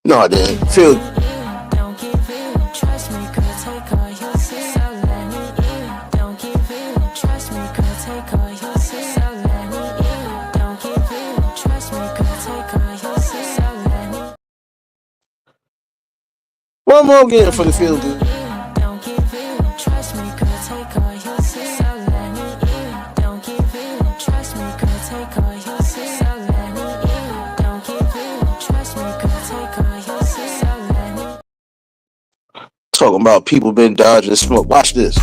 No, I didn't. Feel. Don't give in, trust me, could take all your sins. So let me in. Don't give in, trust me, could take all your sins. So let me in. Don't give in, trust me, could take all your sins. So let me in. One more again for the feel good. Don't give in, trust me, could take all your sins. So let me in. Don't give in, trust me, could take all your sins. So let me in. Don't give in, trust me, could take all your sins. So let me. Talking about people been dodging smoke. Watch this.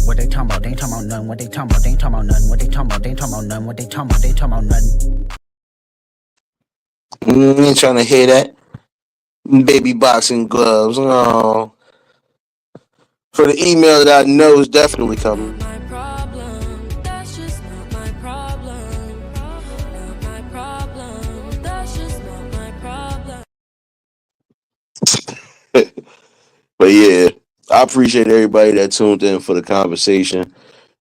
What they talking about? They ain't talking about nothing. What they talking about? They ain't talking about nothing. What they talking about? They ain't talking about nothing. What they talking about? They talking about nothing. Ain't trying to hear that. Baby boxing gloves. Oh. For the email that I know is definitely coming. My problem, that's just not my problem. Not my problem, that's just not my problem. But yeah, I appreciate everybody that tuned in for the conversation.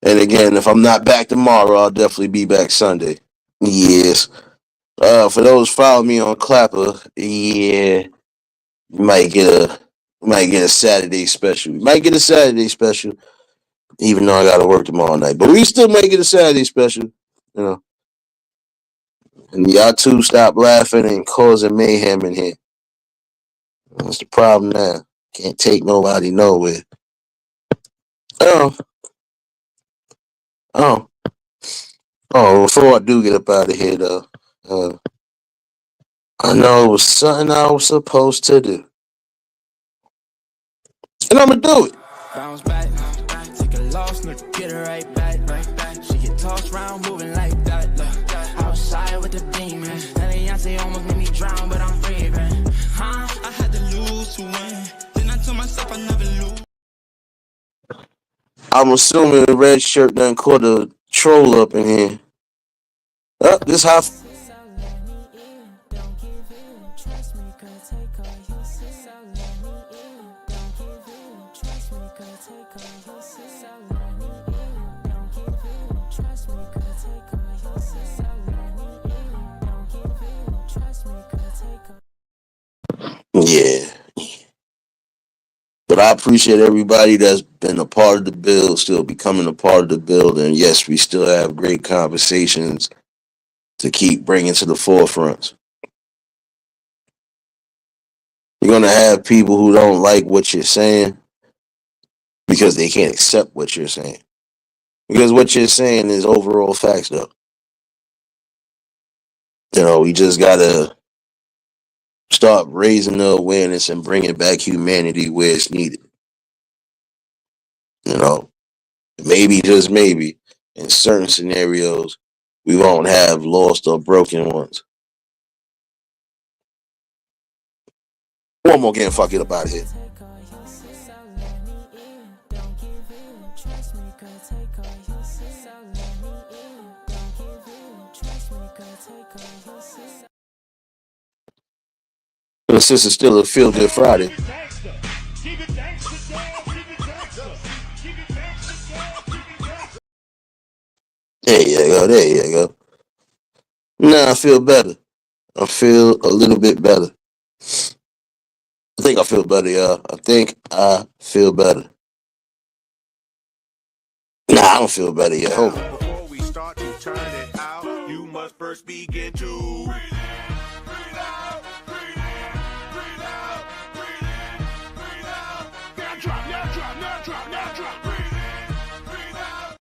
And again, if I'm not back tomorrow, I'll definitely be back Sunday. Yes. For those following me on Clapper, yeah, you might get a Saturday special. You might get a Saturday special, even though I gotta work tomorrow night. But we still might get a Saturday special, you know. And y'all two stop laughing and causing mayhem in here. That's the problem now. Can't take nobody nowhere. Oh, oh, oh. Before I do get up out of here, though, I know it was something I was supposed to do, and I'm gonna do it. Bounce back, take a loss, nigga, get it right back. She get tossed round, moving like that. Outside with the demons, that Beyonce almost made me drown, but I'm breathing. I had to lose to win. Then I told myself I never lose. I'm assuming the red shirt done caught a troll up in here. This how. Yeah. But I appreciate everybody that's been a part of the build, still becoming a part of the build. And yes, we still have great conversations to keep bringing to the forefront. You're going to have people who don't like what you're saying because they can't accept what you're saying. Because what you're saying is overall facts, though. You know, we just got to start raising the awareness and bringing back humanity where it's needed. You know, maybe, just maybe, in certain scenarios, we won't have lost or broken ones. One more game, fuck it up out of here. And since it's still a Feel Good Friday. There you go, there you go. Nah, I feel better. I feel a little bit better. I think I feel better, y'all. I think I feel better. Nah, I don't feel better yet. Hold on. Before we start to turn it out, you must first begin to breathe in, breathe out, breathe in, breathe out, breathe in, breathe out. Now drop, now drop, now drop, now drop. Breathe in, breathe out.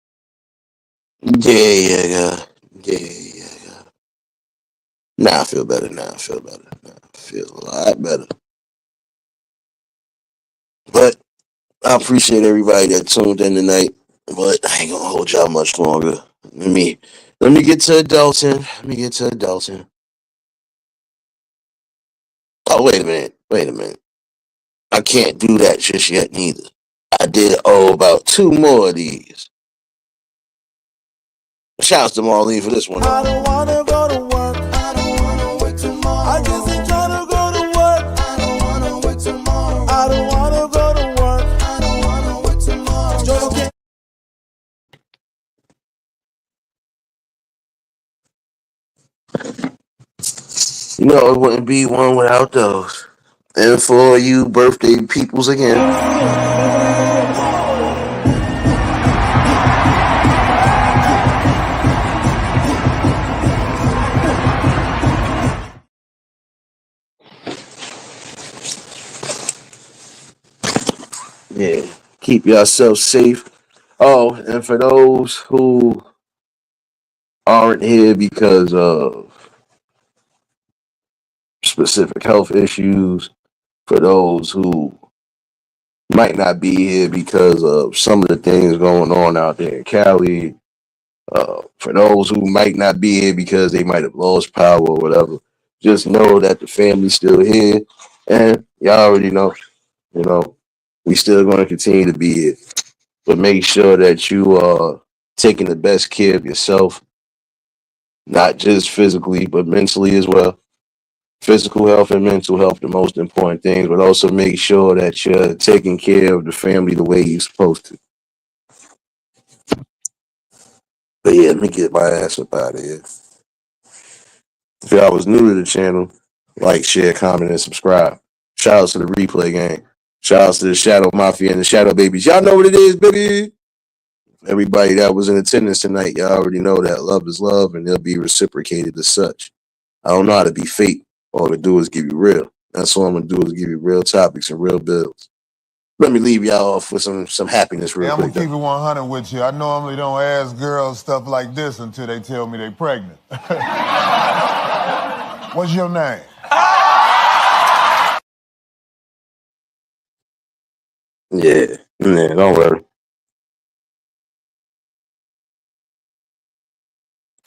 Yeah. Nah, I feel better. Nah, I feel better. Nah, I feel a lot better. But I appreciate everybody that tuned in tonight. But I ain't gonna hold y'all much longer. Let me get to adulting. Oh, wait a minute. I can't do that just yet neither. I did owe about 2 more of these. Shouts to Marlene for this one. I don't wanna go to work. I don't wanna wait tomorrow. I just ain't tryna go to work. I don't wanna wait tomorrow. I don't wanna go to work. I don't wanna wait tomorrow. You know, it wouldn't be one without those. And for you birthday peoples again, yeah, keep yourself safe. Oh, and for those who aren't here because of specific health issues, for those who might not be here because of some of the things going on out there in Cali, for those who might not be here because they might have lost power or whatever, just know that the family's still here, and y'all already know, you know, we still going to continue to be here. But make sure that you are taking the best care of yourself, not just physically, but mentally as well. Physical health and mental health, the most important things, but also make sure that you're taking care of the family the way you're supposed to. But yeah, let me get my ass up out of here. If y'all was new to the channel, like, share, comment, and subscribe. Shout outs to the replay gang. Shout outs to the Shadow Mafia and the Shadow Babies. Y'all know what it is, baby. Everybody that was in attendance tonight, y'all already know that love is love and they'll be reciprocated as such. I don't know how to be fake. All to do is give you real. That's all I'm gonna do is give you real topics and real bills. Let me leave y'all off with some happiness real Hey, I'm quick. gonna keep it 100 with you. I normally don't ask girls stuff like this until they tell me they're pregnant. What's your name? Yeah, don't worry.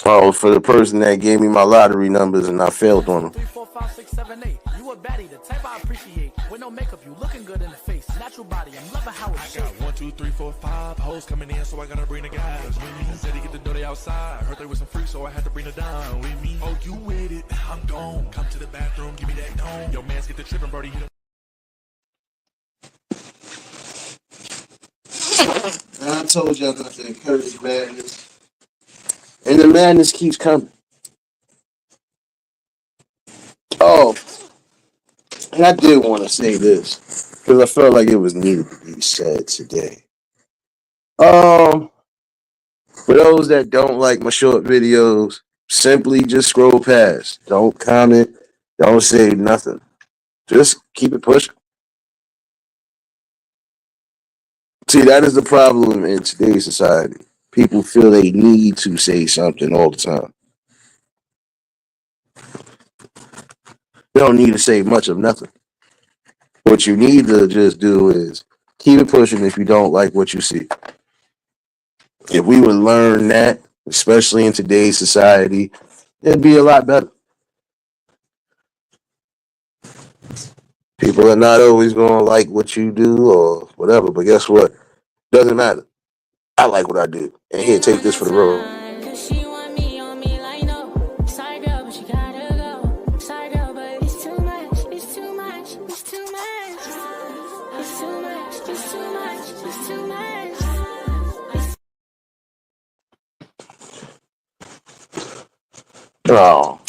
Oh, for the person that gave me my lottery numbers and I failed on them. 3, 4, 5, 6, 7, 8. You a baddie, the type I appreciate. With no makeup, you looking good in the face. Natural body, I'm loving how it's I got shaped. 1, 2, 3, 4, 5 hoes coming in, so I gotta bring the guys with me. Said he get the dirty outside. Heard they was some free, so I had to bring the down with me. Oh, you with it? I'm gone. Come to the bathroom, give me that dome. Yo, man's get the tripping, Brody. Hit him. I told y'all not to encourage madness. And the madness keeps coming. Oh, and I did want to say this because I felt like it was needed to be said today. Um, for those that don't like my short videos, simply just scroll past. Don't comment. Don't say nothing. Just keep it pushing. See, that is the problem in today's society. People feel they need to say something all the time. They don't need to say much of nothing. What you need to just do is keep it pushing if you don't like what you see. If we would learn that, especially in today's society, it'd be a lot better. People are not always going to like what you do or whatever, but guess what? Doesn't matter. I like what I do. And here, take this for the road. Cause she want me on me like no. Sorry girl, but you gotta go. Sorry girl, but it's too much. It's too much. It's too much. It's too much. It's too much. It's too much. Oh,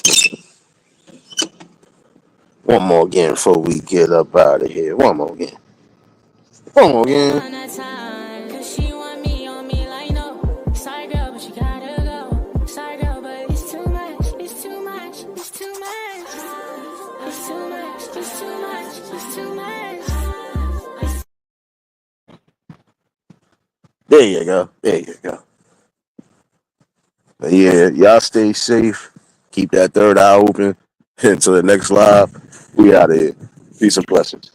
one more again before we get up out of here. One more again. One more again. On that time, cause she want me on me like no. Sorry girl, but you gotta go. Sorry girl, but it's too much. It's too much. It's too much. It's too much. It's too much. It's too much. There you go. There you go. But yeah, y'all stay safe. Keep that third eye open. Until the next live, we out of here. Peace and blessings.